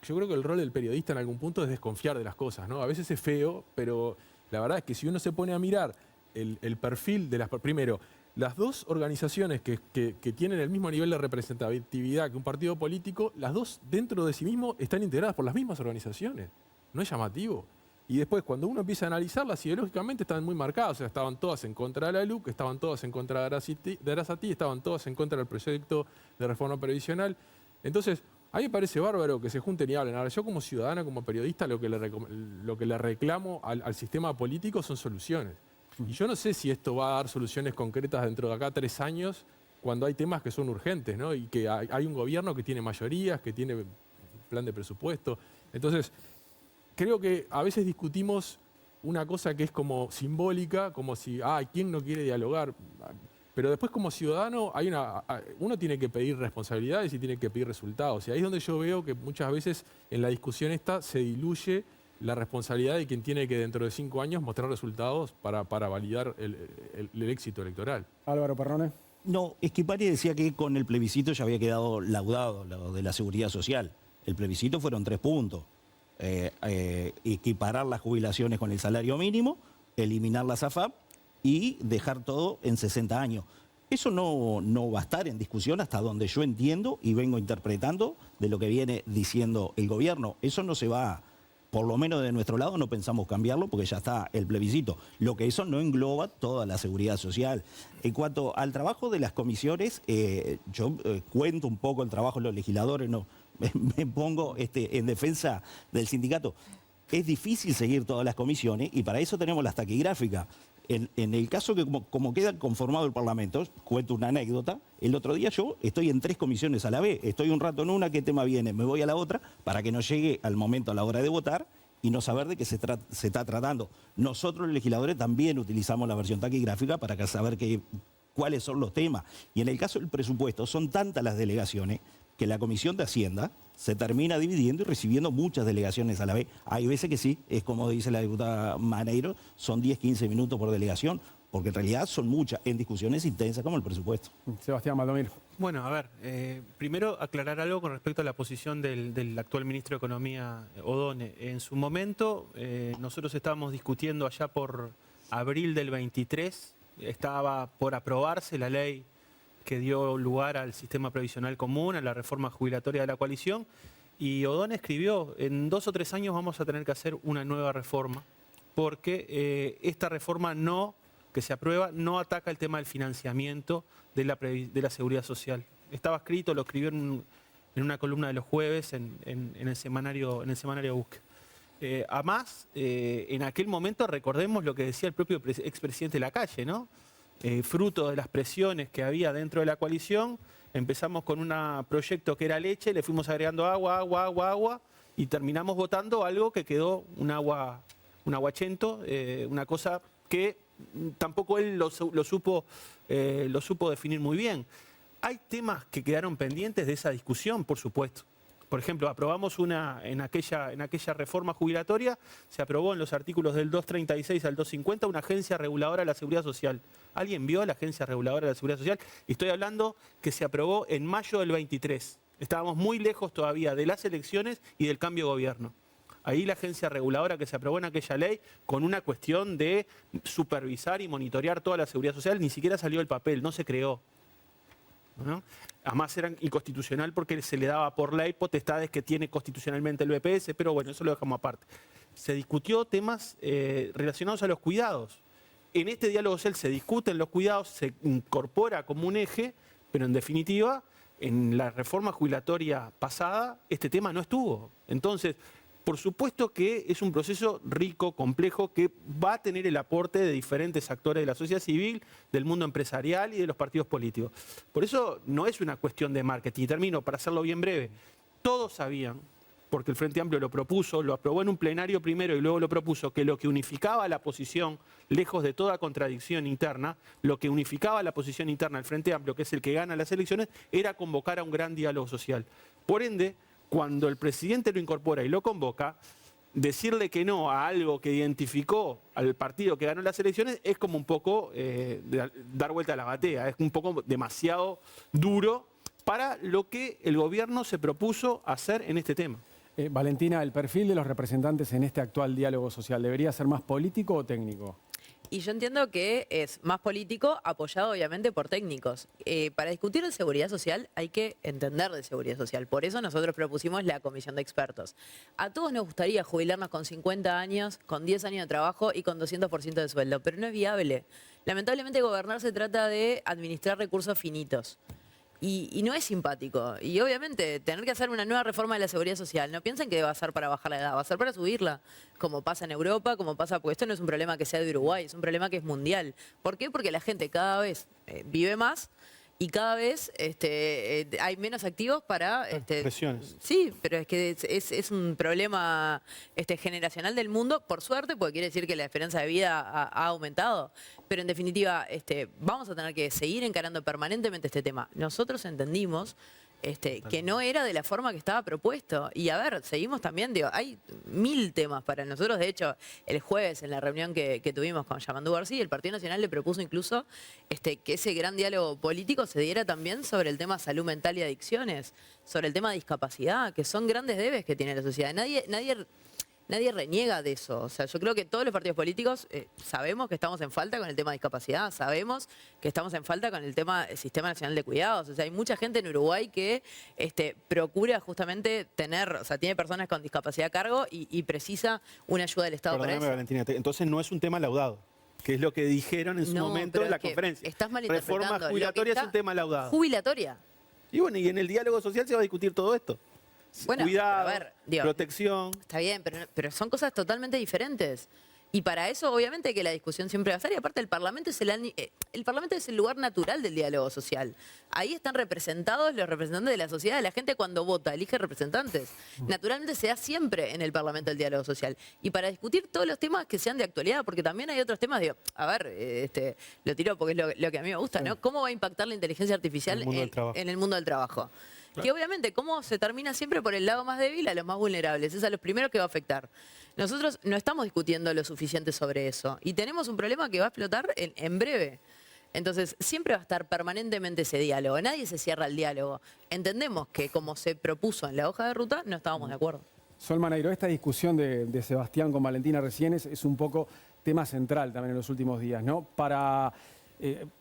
yo creo que el rol del periodista en algún punto es desconfiar de las cosas, ¿no? A veces es feo, pero la verdad es que si uno se pone a mirar el perfil de las... Primero, las dos organizaciones que tienen el mismo nivel de representatividad que un partido político, las dos dentro de sí mismo están integradas por las mismas organizaciones. No es llamativo. Y después, cuando uno empieza a analizarlas, ideológicamente están muy marcadas. O sea, estaban todas en contra de la LUC, estaban todas en contra de Arasati, estaban todas en contra del proyecto de reforma previsional. Entonces, a mí me parece bárbaro que se junten y hablen. Ahora, yo como ciudadana, como periodista, lo que le reclamo al sistema político son soluciones. Y yo no sé si esto va a dar soluciones concretas dentro de acá 3 años, cuando hay temas que son urgentes, ¿no? Y que hay un gobierno que tiene mayorías, que tiene plan de presupuesto. Entonces, creo que a veces discutimos una cosa que es como simbólica, como si, ¿quién no quiere dialogar? Pero después como ciudadano uno tiene que pedir responsabilidades y tiene que pedir resultados. Y ahí es donde yo veo que muchas veces en la discusión esta se diluye la responsabilidad de quien tiene que dentro de 5 años mostrar resultados para validar el éxito electoral. Álvaro Perrone. No, Schipari decía que con el plebiscito ya había quedado laudado lo de la seguridad social. El plebiscito fueron 3 puntos. Equiparar las jubilaciones con el salario mínimo, eliminar la SAFAP y dejar todo en 60 años. Eso no va a estar en discusión hasta donde yo entiendo y vengo interpretando de lo que viene diciendo el gobierno. Eso no se va, por lo menos de nuestro lado no pensamos cambiarlo porque ya está el plebiscito. Lo que eso no engloba toda la seguridad social. En cuanto al trabajo de las comisiones, yo cuento un poco el trabajo de los legisladores, no me pongo en defensa del sindicato. Es difícil seguir todas las comisiones y para eso tenemos las taquigráficas. En el caso que como queda conformado el Parlamento, cuento una anécdota, el otro día yo estoy en 3 comisiones a la vez, estoy un rato en una, ¿qué tema viene? Me voy a la otra para que no llegue al momento a la hora de votar y no saber de qué se está tratando. Nosotros los legisladores también utilizamos la versión taquigráfica para saber cuáles son los temas. Y en el caso del presupuesto son tantas las delegaciones que la Comisión de Hacienda se termina dividiendo y recibiendo muchas delegaciones a la vez. Hay veces que sí, es como dice la diputada Maneiro, son 10, 15 minutos por delegación, porque en realidad son muchas en discusiones intensas como el presupuesto. Sebastián Baldomir. Bueno, a ver, primero aclarar algo con respecto a la posición del actual ministro de Economía, Odone. En su momento, nosotros estábamos discutiendo allá por abril del 23, estaba por aprobarse la ley que dio lugar al sistema previsional común, a la reforma jubilatoria de la coalición, y Odone escribió, en 2 o 3 años vamos a tener que hacer una nueva reforma, porque esta reforma que se aprueba no ataca el tema del financiamiento de la seguridad social. Estaba escrito, lo escribió en una columna de los jueves en el semanario Búsqueda. Además, en aquel momento recordemos lo que decía el propio expresidente Lacalle, ¿no? Fruto de las presiones que había dentro de la coalición, empezamos con un proyecto que era leche, le fuimos agregando agua, y terminamos votando algo que quedó un aguachento, una cosa que tampoco él lo supo definir muy bien. Hay temas que quedaron pendientes de esa discusión, por supuesto. Por ejemplo, aprobamos en aquella reforma jubilatoria, se aprobó en los artículos del 236 al 250 una agencia reguladora de la seguridad social. ¿Alguien vio la agencia reguladora de la seguridad social? Estoy hablando que se aprobó en mayo del 23. Estábamos muy lejos todavía de las elecciones y del cambio de gobierno. Ahí la agencia reguladora que se aprobó en aquella ley, con una cuestión de supervisar y monitorear toda la seguridad social, ni siquiera salió el papel, no se creó, ¿no? Además era inconstitucional porque se le daba por ley potestades que tiene constitucionalmente el BPS, pero bueno, eso lo dejamos aparte. Se discutió temas relacionados a los cuidados. En este diálogo social se discuten los cuidados, se incorpora como un eje, pero en definitiva, en la reforma jubilatoria pasada, este tema no estuvo. Entonces, por supuesto que es un proceso rico, complejo, que va a tener el aporte de diferentes actores de la sociedad civil, del mundo empresarial y de los partidos políticos. Por eso no es una cuestión de marketing. Y termino, para hacerlo bien breve. Todos sabían porque el Frente Amplio lo propuso, lo aprobó en un plenario primero y luego lo propuso, que lo que unificaba la posición, lejos de toda contradicción interna, lo que unificaba la posición interna del Frente Amplio, que es el que gana las elecciones, era convocar a un gran diálogo social. Por ende, cuando el presidente lo incorpora y lo convoca, decirle que no a algo que identificó al partido que ganó las elecciones es como un poco dar vuelta a la batea, es un poco demasiado duro para lo que el gobierno se propuso hacer en este tema. Valentina, el perfil de los representantes en este actual diálogo social, ¿debería ser más político o técnico? Y yo entiendo que es más político, apoyado obviamente por técnicos. Para discutir de seguridad social hay que entender de seguridad social. Por eso nosotros propusimos la comisión de expertos. A todos nos gustaría jubilarnos con 50 años, con 10 años de trabajo y con 200% de sueldo, pero no es viable. Lamentablemente gobernar se trata de administrar recursos finitos. Y no es simpático. Y obviamente tener que hacer una nueva reforma de la seguridad social, no piensen que va a ser para bajar la edad, va a ser para subirla, como pasa en Europa, como pasa, porque esto no es un problema que sea de Uruguay, es un problema que es mundial. ¿Por qué? Porque la gente cada vez vive más y cada vez hay menos activos para... Presiones. Sí, pero es que es un problema generacional del mundo, por suerte, porque quiere decir que la esperanza de vida ha aumentado. Pero en definitiva, vamos a tener que seguir encarando permanentemente este tema. Nosotros entendimos que no era de la forma que estaba propuesto. Y a ver, seguimos también, digo, hay 1000 temas para nosotros. De hecho, el jueves en la reunión que tuvimos con Yamandú García, el Partido Nacional le propuso incluso que ese gran diálogo político se diera también sobre el tema salud mental y adicciones, sobre el tema de discapacidad, que son grandes debes que tiene la sociedad. Nadie reniega de eso. O sea, yo creo que todos los partidos políticos sabemos que estamos en falta con el tema de discapacidad, sabemos que estamos en falta con el tema del Sistema Nacional de Cuidados. O sea, hay mucha gente en Uruguay que procura justamente tiene personas con discapacidad a cargo y precisa una ayuda del Estado para eso. Valentina, entonces no es un tema laudado, que es lo que dijeron en su momento en la conferencia. Estás malinterpretando. Reforma jubilatoria es un tema laudado. Jubilatoria. Y bueno, y en el diálogo social se va a discutir todo esto. Bueno, cuidado, a ver, digo, protección. Está bien, pero son cosas totalmente diferentes. Y para eso, obviamente, que la discusión siempre va a estar. Y aparte, el Parlamento es el lugar natural del diálogo social. Ahí están representados los representantes de la sociedad. La gente cuando vota elige representantes. Naturalmente se da siempre en el Parlamento el diálogo social. Y para discutir todos los temas que sean de actualidad, porque también hay otros temas, digo, a ver, lo tiro porque es lo que a mí me gusta, ¿no? ¿Cómo va a impactar la inteligencia artificial en el mundo del trabajo? Que obviamente, ¿cómo se termina siempre por el lado más débil a los más vulnerables? Es a los primeros que va a afectar. Nosotros no estamos discutiendo lo suficiente sobre eso. Y tenemos un problema que va a explotar en breve. Entonces, siempre va a estar permanentemente ese diálogo. Nadie se cierra al diálogo. Entendemos que, como se propuso en la hoja de ruta, no estábamos de acuerdo. Sol Maneiro, esta discusión de Sebastián con Valentina recién es un poco tema central también en los últimos días, ¿no? Para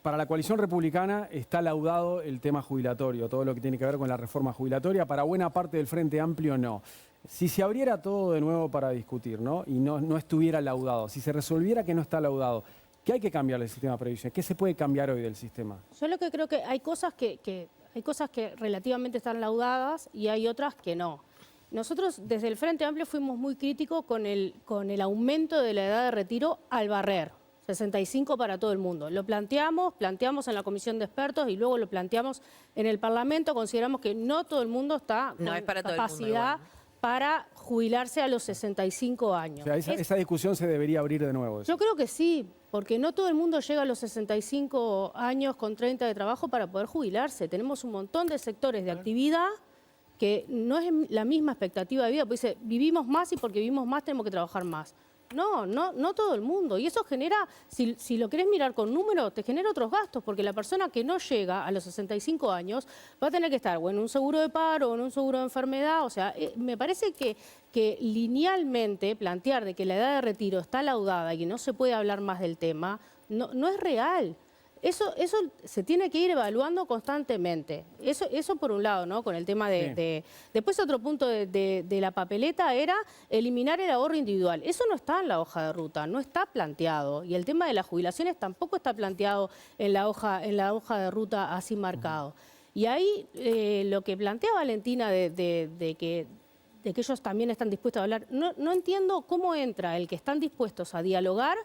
la coalición republicana está laudado el tema jubilatorio, todo lo que tiene que ver con la reforma jubilatoria. Para buena parte del Frente Amplio, no. Si se abriera todo de nuevo para discutir, ¿no? Y no estuviera laudado, si se resolviera que no está laudado, ¿qué hay que cambiar del sistema previsional? ¿Qué se puede cambiar hoy del sistema? Yo lo que creo que hay cosas que relativamente están laudadas y hay otras que no. Nosotros desde el Frente Amplio fuimos muy críticos con el aumento de la edad de retiro al barrer. 65 para todo el mundo. Lo planteamos en la comisión de expertos y luego lo planteamos en el Parlamento. Consideramos que no todo el mundo está con capacidad para jubilarse a los 65 años. O sea, esa discusión se debería abrir de nuevo. Yo creo que sí, porque no todo el mundo llega a los 65 años con 30 de trabajo para poder jubilarse. Tenemos un montón de sectores de actividad que no es la misma expectativa de vida. Pues dice, vivimos más y porque vivimos más tenemos que trabajar más. No todo el mundo. Y eso genera, si lo querés mirar con números, te genera otros gastos, porque la persona que no llega a los 65 años va a tener que estar o en un seguro de paro o en un seguro de enfermedad. O sea, me parece que linealmente plantear de que la edad de retiro está laudada y que no se puede hablar más del tema, no es real. Eso se tiene que ir evaluando constantemente. Eso por un lado, ¿no? Con el tema de... Después otro punto de la papeleta era eliminar el ahorro individual. Eso no está en la hoja de ruta, no está planteado. Y el tema de las jubilaciones tampoco está planteado en la hoja de ruta así marcado. Y ahí lo que plantea Valentina de que ellos también están dispuestos a hablar, no entiendo cómo entra el que están dispuestos a dialogar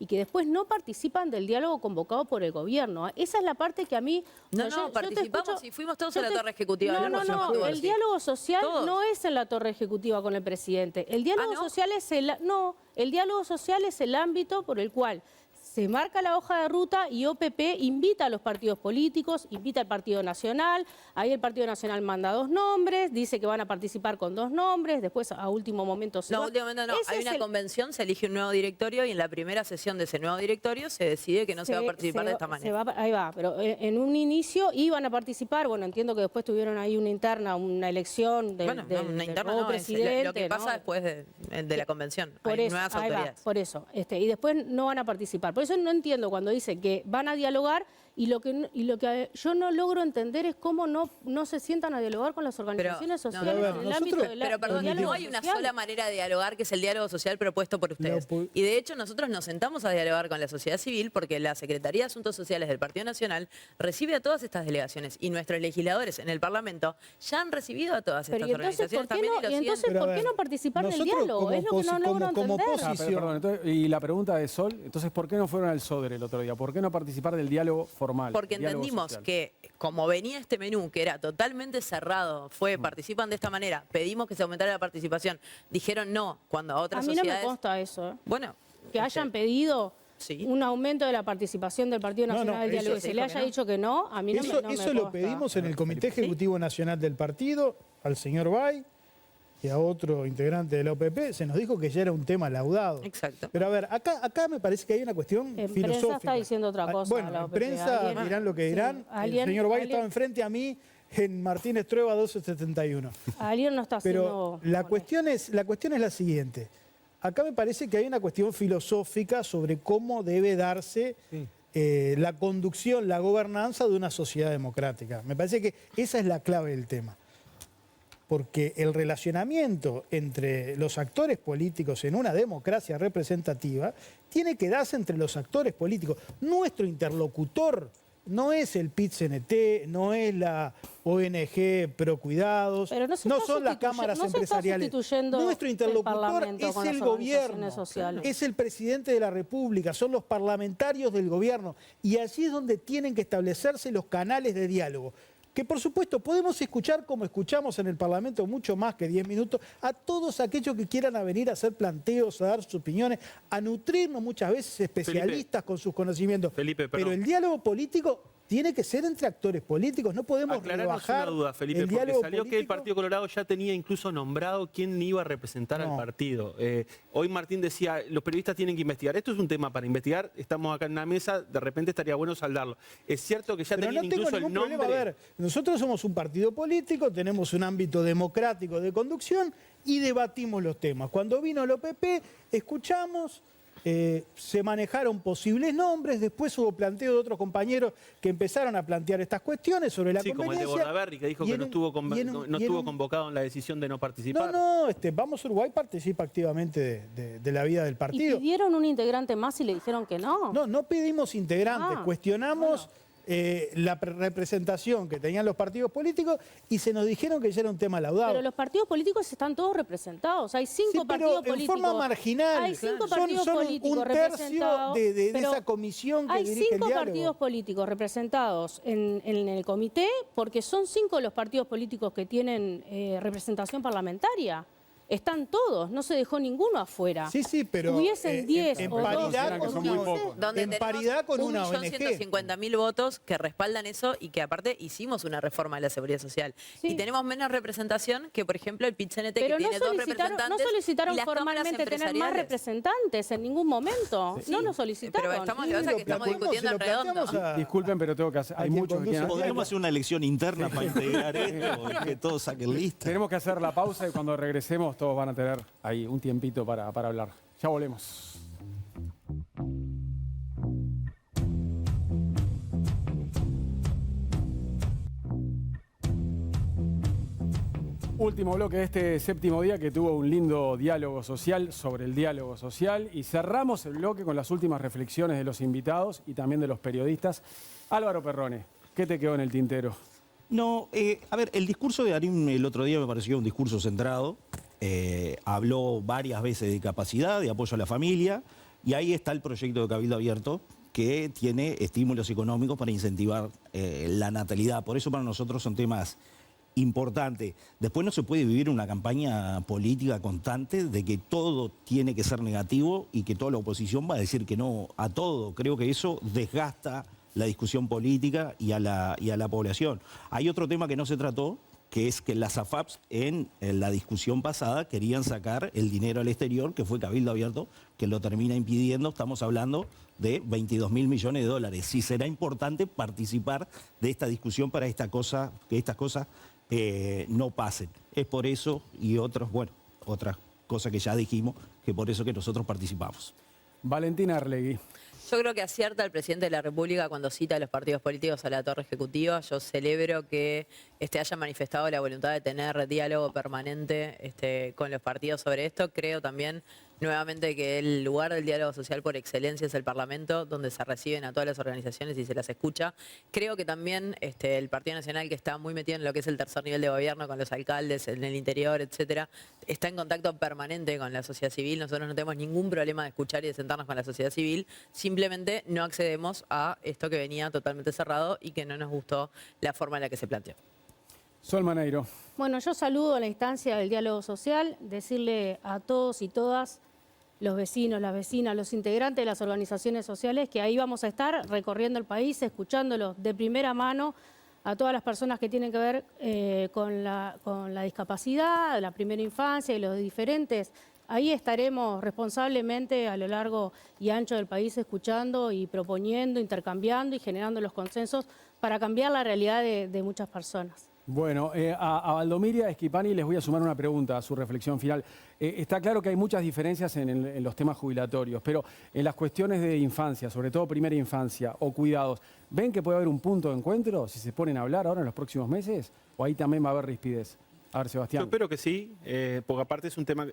y que después no participan del diálogo convocado por el gobierno. Esa es la parte que a mí... No, yo te participamos escucho- y fuimos todos yo a la te- torre ejecutiva. No, el diálogo social Todos. no es en la torre ejecutiva con el presidente. El diálogo social es el diálogo social es el ámbito por el cual se marca la hoja de ruta y OPP invita a los partidos políticos, invita al Partido Nacional, ahí el Partido Nacional manda 2 nombres, dice que van a participar con 2 nombres, después a último momento se No, va. últimamente no. Ese Hay es una el- convención, se elige un nuevo directorio y en la primera sesión de ese nuevo directorio se decide que no se va a participar de esta manera. Ahí va, pero en un inicio iban a participar, bueno, entiendo que después tuvieron ahí una interna, una elección del, Bueno, del- una del interna nuevo no, es presidente. lo que pasa ¿no? después de la convención. Por Hay eso, nuevas ahí va, autoridades. por eso. Y después no van a participar. Por eso no entiendo cuando dice que van a dialogar y lo que yo no logro entender es cómo no se sientan a dialogar con las organizaciones sociales en el ámbito del Pero perdón, diálogo no hay una social. sola manera de dialogar que es el diálogo social propuesto por ustedes. Y de hecho nosotros nos sentamos a dialogar con la sociedad civil porque la Secretaría de Asuntos Sociales del Partido Nacional recibe a todas estas delegaciones y nuestros legisladores en el Parlamento ya han recibido a todas Pero estas ¿y entonces organizaciones por qué también no, y lo y entonces, siguen. ¿por qué no participar del diálogo? Es lo que no logro entender. Perdón, entonces, y la pregunta de Sol, entonces, ¿por qué no fueron al Sodre el otro día? ¿Por qué no participar del diálogo formal? Porque diálogo entendimos social? que como venía este menú, que era totalmente cerrado, participan de esta manera, pedimos que se aumentara la participación, dijeron no, cuando a otras A mí no me sociedades... consta eso. Bueno, que hayan pedido un aumento de la participación del Partido Nacional del Diálogo y se le haya dicho que no, a mí no me consta. Eso lo pedimos en el Comité Ejecutivo Nacional del partido, al señor Bay y a otro integrante de la OPP, se nos dijo que ya era un tema laudado. Exacto. Pero a ver, acá me parece que hay una cuestión En filosófica. prensa está diciendo otra cosa. Bueno, la en OPP. prensa dirán lo que dirán. El señor Bay estaba enfrente a mí en Martínez Trueba 1271. Alguien no está Pero haciendo... la cuestión es la siguiente. Acá me parece que hay una cuestión filosófica sobre cómo debe darse la conducción, la gobernanza de una sociedad democrática. Me parece que esa es la clave del tema. Porque el relacionamiento entre los actores políticos en una democracia representativa tiene que darse entre los actores políticos. Nuestro interlocutor no es el PIT-CNT, no es la ONG Procuidados, no son las cámaras empresariales. Nuestro interlocutor es el gobierno, es el presidente de la República, son los parlamentarios del gobierno. Y allí es donde tienen que establecerse los canales de diálogo. Que por supuesto podemos escuchar como escuchamos en el Parlamento mucho más que 10 minutos a todos aquellos que quieran venir a hacer planteos, a dar sus opiniones, a nutrirnos muchas veces especialistas con sus conocimientos. Pero el diálogo político tiene que ser entre actores políticos, no podemos Aclararnos rebajar una duda, Felipe, el porque diálogo salió que el Partido Colorado ya tenía incluso nombrado quién iba a representar al partido. Hoy Martín decía, los periodistas tienen que investigar. Esto es un tema para investigar, estamos acá en una mesa, de repente estaría bueno saldarlo. Es cierto que ya Pero tenían no tengo incluso el ningún nombre... problema. A ver, nosotros somos un partido político, tenemos un ámbito democrático de conducción y debatimos los temas. Cuando vino el OPP, escuchamos, se manejaron posibles nombres, después hubo planteo de otros compañeros que empezaron a plantear estas cuestiones sobre la Sí, como el de conveniencia. Bordaberry, que dijo que no estuvo convocado en la decisión de no participar. No, Vamos Uruguay participa activamente de la vida del ¿Y partido. pidieron un integrante más y le dijeron que no? No pedimos integrantes, cuestionamos la representación que tenían los partidos políticos y se nos dijeron que ya era un tema laudado. Pero los partidos políticos están todos representados. Hay 5 pero partidos en políticos. forma marginal. Hay 5 Son partidos un políticos tercio representados. de pero esa comisión que hay dirige el 5 diálogo. partidos políticos representados en el comité porque son 5 los partidos políticos que tienen representación parlamentaria. Están todos, no se dejó ninguno afuera. Sí, pero hubiesen 10 en o 12 paridad o con 15. Donde en tenemos paridad con una ONG. 1.150.000 votos que respaldan eso y que aparte hicimos una reforma de la seguridad social. Y tenemos menos representación que, por ejemplo, el PIT-CNT, que Pero tiene 2 representantes. no solicitaron y las cámaras formalmente tener más empresariales. representantes en ningún momento. No lo solicitaron. Pero estamos, lo que pasa es que estamos discutiendo en redondo. Disculpen, pero tengo que hacer. Hay muchos que quieren. Podríamos hacer una elección interna para integrar esto y que todos saquen lista. Tenemos que hacer la pausa y cuando regresemos todos van a tener ahí un tiempito para hablar. Ya volvemos. Último bloque de este séptimo día que tuvo un lindo diálogo social sobre el diálogo social y cerramos el bloque con las últimas reflexiones de los invitados y también de los periodistas. Álvaro Perrone, ¿qué te quedó en el tintero? No, a ver, el discurso de Darín el otro día me pareció un discurso centrado. Habló varias veces de capacidad, de apoyo a la familia. Y ahí está el proyecto de Cabildo Abierto, que tiene estímulos económicos para incentivar la natalidad. Por eso para nosotros son temas importantes. Después no se puede vivir una campaña política constante de que todo tiene que ser negativo y que toda la oposición va a decir que no a todo. Creo que eso desgasta la discusión política y a la población. Hay otro tema que no se trató, que es que las AFAPs en la discusión pasada querían sacar el dinero al exterior, que fue Cabildo Abierto, que lo termina impidiendo. Estamos hablando de 22.000 millones de dólares. Sí será importante participar de esta discusión para que estas cosas no pasen. Es por eso y otras cosas que ya dijimos, que por eso que nosotros participamos. Valentina Arlegui. Yo creo que acierta el presidente de la República cuando cita a los partidos políticos a la torre ejecutiva. Yo celebro que haya manifestado la voluntad de tener diálogo permanente con los partidos sobre esto. Creo también, nuevamente, que el lugar del diálogo social por excelencia es el Parlamento, donde se reciben a todas las organizaciones y se las escucha. Creo que también el Partido Nacional, que está muy metido en lo que es el tercer nivel de gobierno, con los alcaldes en el interior, etcétera, está en contacto permanente con la sociedad civil. Nosotros no tenemos ningún problema de escuchar y de sentarnos con la sociedad civil. Simplemente no accedemos a esto que venía totalmente cerrado y que no nos gustó la forma en la que se planteó. Sol Maneiro. Bueno, yo saludo a la instancia del diálogo social, decirle a todos y todas, los vecinos, las vecinas, los integrantes de las organizaciones sociales, que ahí vamos a estar recorriendo el país, escuchándolos de primera mano a todas las personas que tienen que ver con la discapacidad, la primera infancia y los diferentes. Ahí estaremos responsablemente a lo largo y ancho del país escuchando y proponiendo, intercambiando y generando los consensos para cambiar la realidad de muchas personas. Bueno, a Valdomiria Esquipani les voy a sumar una pregunta a su reflexión final. Está claro que hay muchas diferencias en los temas jubilatorios, pero en las cuestiones de infancia, sobre todo primera infancia o cuidados, ¿ven que puede haber un punto de encuentro si se ponen a hablar ahora en los próximos meses? ¿O ahí también va a haber rispidez? A ver, Sebastián. Yo espero que sí, porque aparte es un tema,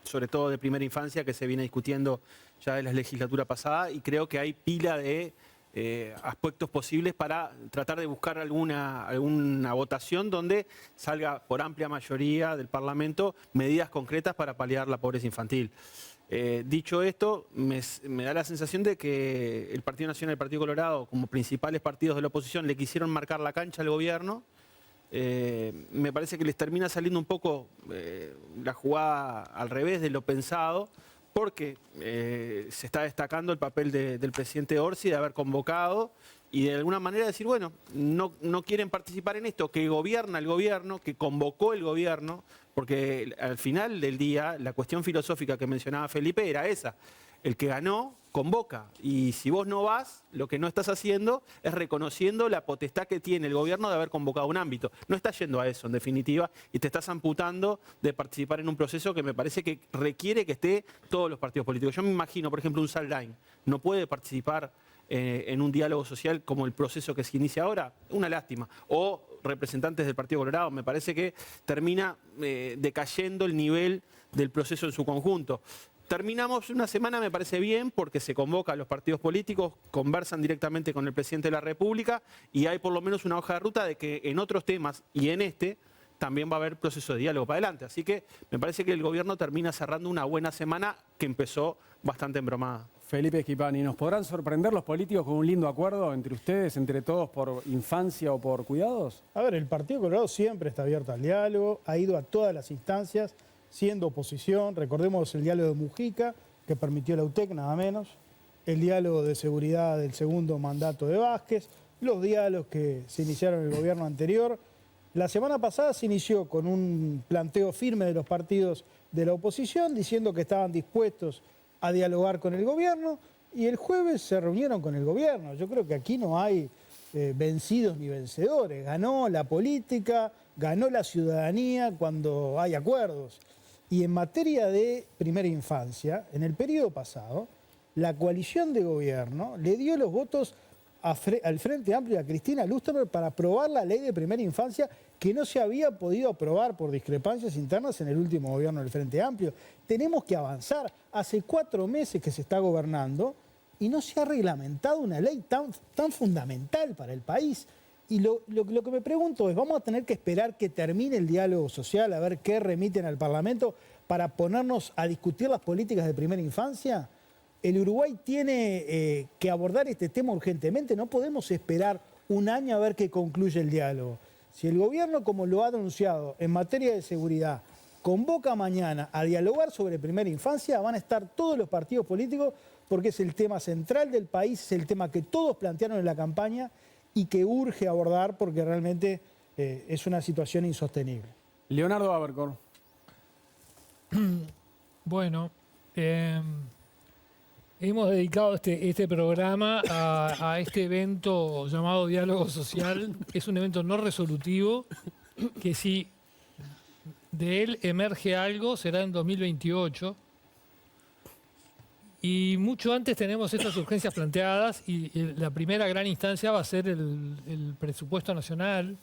sobre todo de primera infancia, que se viene discutiendo ya de la legislatura pasada y creo que hay pila de aspectos posibles para tratar de buscar alguna votación donde salga por amplia mayoría del Parlamento medidas concretas para paliar la pobreza infantil. Dicho esto, me da la sensación de que el Partido Nacional y el Partido Colorado, como principales partidos de la oposición, le quisieron marcar la cancha al gobierno. Me parece que les termina saliendo un poco la jugada al revés de lo pensado, porque se está destacando el papel del presidente Orsi de haber convocado y de alguna manera decir, bueno, no quieren participar en esto, que gobierna el gobierno, que convocó el gobierno, porque al final del día la cuestión filosófica que mencionaba Felipe era esa. El que ganó, convoca. Y si vos no vas, lo que no estás haciendo es reconociendo la potestad que tiene el gobierno de haber convocado un ámbito. No estás yendo a eso, en definitiva, y te estás amputando de participar en un proceso que me parece que requiere que esté todos los partidos políticos. Yo me imagino, por ejemplo, un Saldain no puede participar en un diálogo social como el proceso que se inicia ahora. Una lástima. O representantes del Partido Colorado. Me parece que termina decayendo el nivel del proceso en su conjunto. Terminamos una semana, me parece bien, porque se convoca a los partidos políticos, conversan directamente con el presidente de la República y hay por lo menos una hoja de ruta de que en otros temas y en este también va a haber proceso de diálogo para adelante. Así que me parece que el gobierno termina cerrando una buena semana que empezó bastante embromada. Felipe Esquipani, ¿nos podrán sorprender los políticos con un lindo acuerdo entre ustedes, entre todos, por infancia o por cuidados? A ver, el Partido Colorado siempre está abierto al diálogo, ha ido a todas las instancias, siendo oposición. Recordemos el diálogo de Mujica, que permitió la UTEC, nada menos, el diálogo de seguridad del segundo mandato de Vázquez, los diálogos que se iniciaron en el gobierno anterior. La semana pasada se inició con un planteo firme de los partidos de la oposición, diciendo que estaban dispuestos a dialogar con el gobierno, y el jueves se reunieron con el gobierno. Yo creo que aquí no hay vencidos ni vencedores. Ganó la política, ganó la ciudadanía cuando hay acuerdos. Y en materia de primera infancia, en el periodo pasado, la coalición de gobierno le dio los votos al Frente Amplio y a Cristina Lustberg para aprobar la ley de primera infancia que no se había podido aprobar por discrepancias internas en el último gobierno del Frente Amplio. Tenemos que avanzar. Hace 4 meses que se está gobernando y no se ha reglamentado una ley tan fundamental para el país. Y lo que me pregunto es, ¿vamos a tener que esperar que termine el diálogo social, a ver qué remiten al Parlamento para ponernos a discutir las políticas de primera infancia? el Uruguay tiene que abordar este tema urgentemente. No podemos esperar un año a ver qué concluye el diálogo. Si el gobierno, como lo ha anunciado en materia de seguridad, convoca mañana a dialogar sobre primera infancia, van a estar todos los partidos políticos porque es el tema central del país, es el tema que todos plantearon en la campaña y que urge abordar porque realmente es una situación insostenible. Leonardo Abercor. Bueno, hemos dedicado este programa a este evento llamado Diálogo Social. Es un evento no resolutivo que si de él emerge algo será en 2028. Y mucho antes tenemos estas urgencias planteadas y la primera gran instancia va a ser el presupuesto nacional,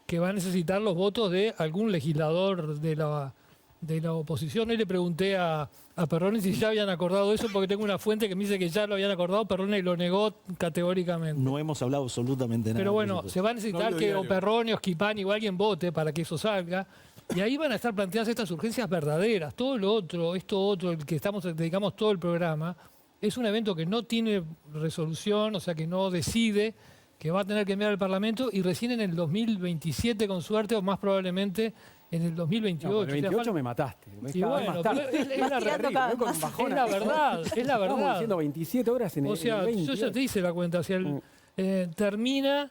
que va a necesitar los votos de algún legislador de la oposición. Hoy le pregunté a Perroni si ya habían acordado eso, porque tengo una fuente que me dice que ya lo habían acordado. Perroni lo negó categóricamente. No hemos hablado absolutamente nada. Pero bueno, se va a necesitar que o Perroni o Schipani o alguien vote para que eso salga. Y ahí van a estar planteadas estas urgencias verdaderas. Todo lo otro, esto otro, el que dedicamos todo el programa, es un evento que no tiene resolución, o sea, que no decide, que va a tener que enviar al Parlamento y recién en el 2027, con suerte, o más probablemente en el 2028. No, en el 28 me mataste. Y bueno, pero es la verdad. Es la verdad. Estamos diciendo 27 horas en el 28. O sea, yo ya te hice la cuenta. O sea, termina...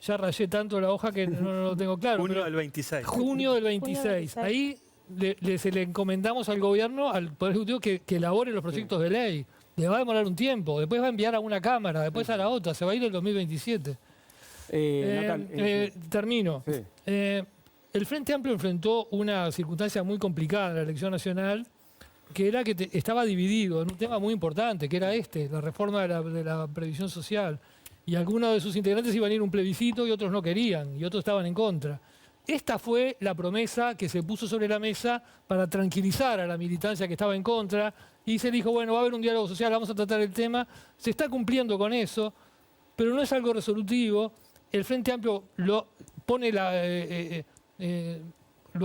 Ya rayé tanto la hoja que no lo tengo claro. Junio del 26. Junio del 26. Ahí se le encomendamos al gobierno, al Poder Ejecutivo, que elabore los proyectos de ley. Le va a demorar un tiempo. Después va a enviar a una Cámara, después a la otra. Se va a ir el 2027. Termino. Sí. El Frente Amplio enfrentó una circunstancia muy complicada en la elección nacional, que era que estaba dividido en un tema muy importante, que era la reforma de la previsión social. Y algunos de sus integrantes iban a ir a un plebiscito y otros no querían, y otros estaban en contra. Esta fue la promesa que se puso sobre la mesa para tranquilizar a la militancia que estaba en contra, y se dijo, bueno, va a haber un diálogo social, vamos a tratar el tema. Se está cumpliendo con eso, pero no es algo resolutivo. El Frente Amplio lo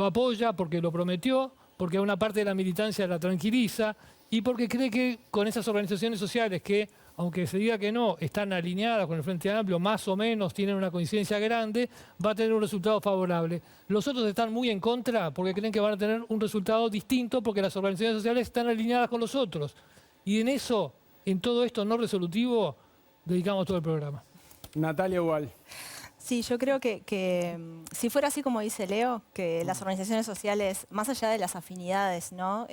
apoya porque lo prometió, porque a una parte de la militancia la tranquiliza, y porque cree que con esas organizaciones sociales que, aunque se diga que no, están alineadas con el Frente Amplio, más o menos tienen una coincidencia grande, va a tener un resultado favorable. Los otros están muy en contra porque creen que van a tener un resultado distinto porque las organizaciones sociales están alineadas con los otros. Y en todo esto no resolutivo, dedicamos todo el programa. Natalia Ubal. Sí, yo creo que si fuera así como dice Leo, que las organizaciones sociales, más allá de las afinidades, ¿no?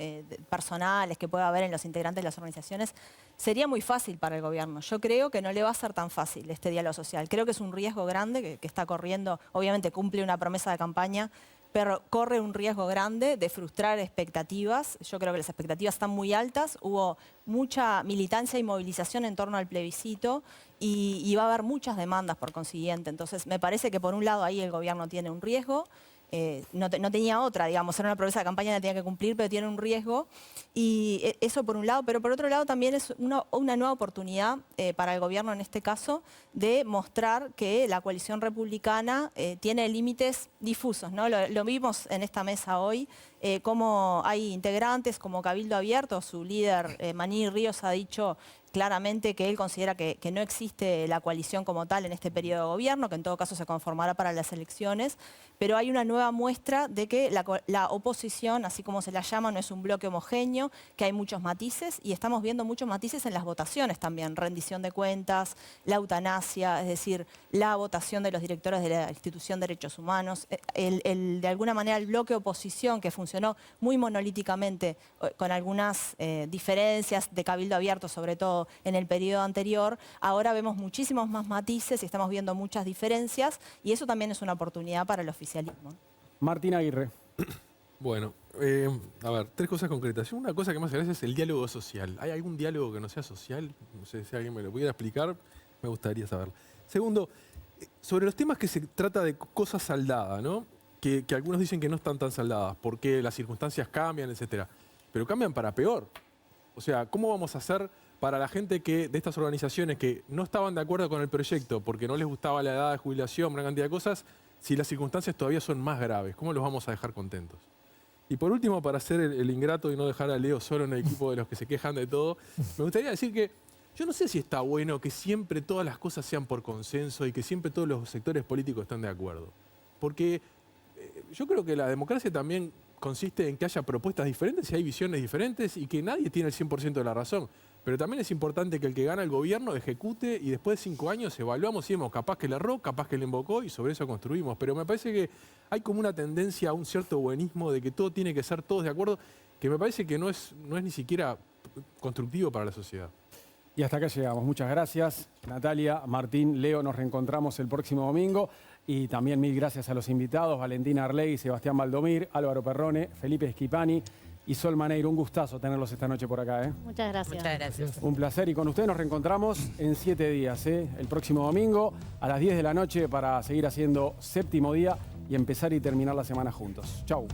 Personales que pueda haber en los integrantes de las organizaciones, sería muy fácil para el gobierno. Yo creo que no le va a ser tan fácil este diálogo social. Creo que es un riesgo grande que está corriendo. Obviamente cumple una promesa de campaña, pero corre un riesgo grande de frustrar expectativas. Yo creo que las expectativas están muy altas. Hubo mucha militancia y movilización en torno al plebiscito y va a haber muchas demandas por consiguiente. Entonces, me parece que por un lado ahí el gobierno tiene un riesgo. No tenía otra, digamos, era una promesa de campaña, la tenía que cumplir, pero tiene un riesgo. Y eso por un lado, pero por otro lado también es una nueva oportunidad para el gobierno en este caso de mostrar que la coalición republicana tiene límites difusos, ¿no? Lo vimos en esta mesa hoy, cómo hay integrantes como Cabildo Abierto, su líder Maní Ríos ha dicho claramente que él considera que no existe la coalición como tal en este periodo de gobierno, que en todo caso se conformará para las elecciones, pero hay una nueva muestra de que la oposición, así como se la llama, no es un bloque homogéneo, que hay muchos matices y estamos viendo muchos matices en las votaciones también, rendición de cuentas, la eutanasia, es decir, la votación de los directores de la institución de derechos humanos, de alguna manera el bloque oposición que funcionó muy monolíticamente con algunas diferencias de Cabildo Abierto, sobre todo en el periodo anterior, ahora vemos muchísimos más matices y estamos viendo muchas diferencias y eso también es una oportunidad para el oficialismo. Martín Aguirre. Bueno, a ver, tres cosas concretas. Una cosa que más gracia es el diálogo social. ¿Hay algún diálogo que no sea social? No sé si alguien me lo pudiera explicar, me gustaría saberlo. Segundo, sobre los temas que se trata de cosas saldadas, ¿no? Que algunos dicen que no están tan saldadas, porque las circunstancias cambian, etcétera. Pero cambian para peor. O sea, ¿cómo vamos a hacer para la gente de estas organizaciones que no estaban de acuerdo con el proyecto porque no les gustaba la edad de jubilación, una cantidad de cosas, si las circunstancias todavía son más graves? ¿Cómo los vamos a dejar contentos? Y por último, para hacer el ingrato y no dejar a Leo solo en el equipo de los que se quejan de todo, me gustaría decir que yo no sé si está bueno que siempre todas las cosas sean por consenso y que siempre todos los sectores políticos estén de acuerdo. Porque yo creo que la democracia también consiste en que haya propuestas diferentes y hay visiones diferentes y que nadie tiene el 100% de la razón. Pero también es importante que el que gana el gobierno ejecute y después de 5 años evaluamos y vemos capaz que le erró, capaz que le invocó y sobre eso construimos. Pero me parece que hay como una tendencia a un cierto buenismo de que todo tiene que ser todos de acuerdo, que me parece que no es ni siquiera constructivo para la sociedad. Y hasta acá llegamos. Muchas gracias, Natalia, Martín, Leo. Nos reencontramos el próximo domingo. Y también mil gracias a los invitados, Valentina Arley, Sebastián Valdomir, Álvaro Perrone, Felipe Schipani y Sol Maneiro. Un gustazo tenerlos esta noche por acá. Muchas gracias. Muchas gracias. Un placer. Y con ustedes nos reencontramos en 7 días. El próximo domingo a las 10 de la noche para seguir haciendo Séptimo Día y empezar y terminar la semana juntos. Chau.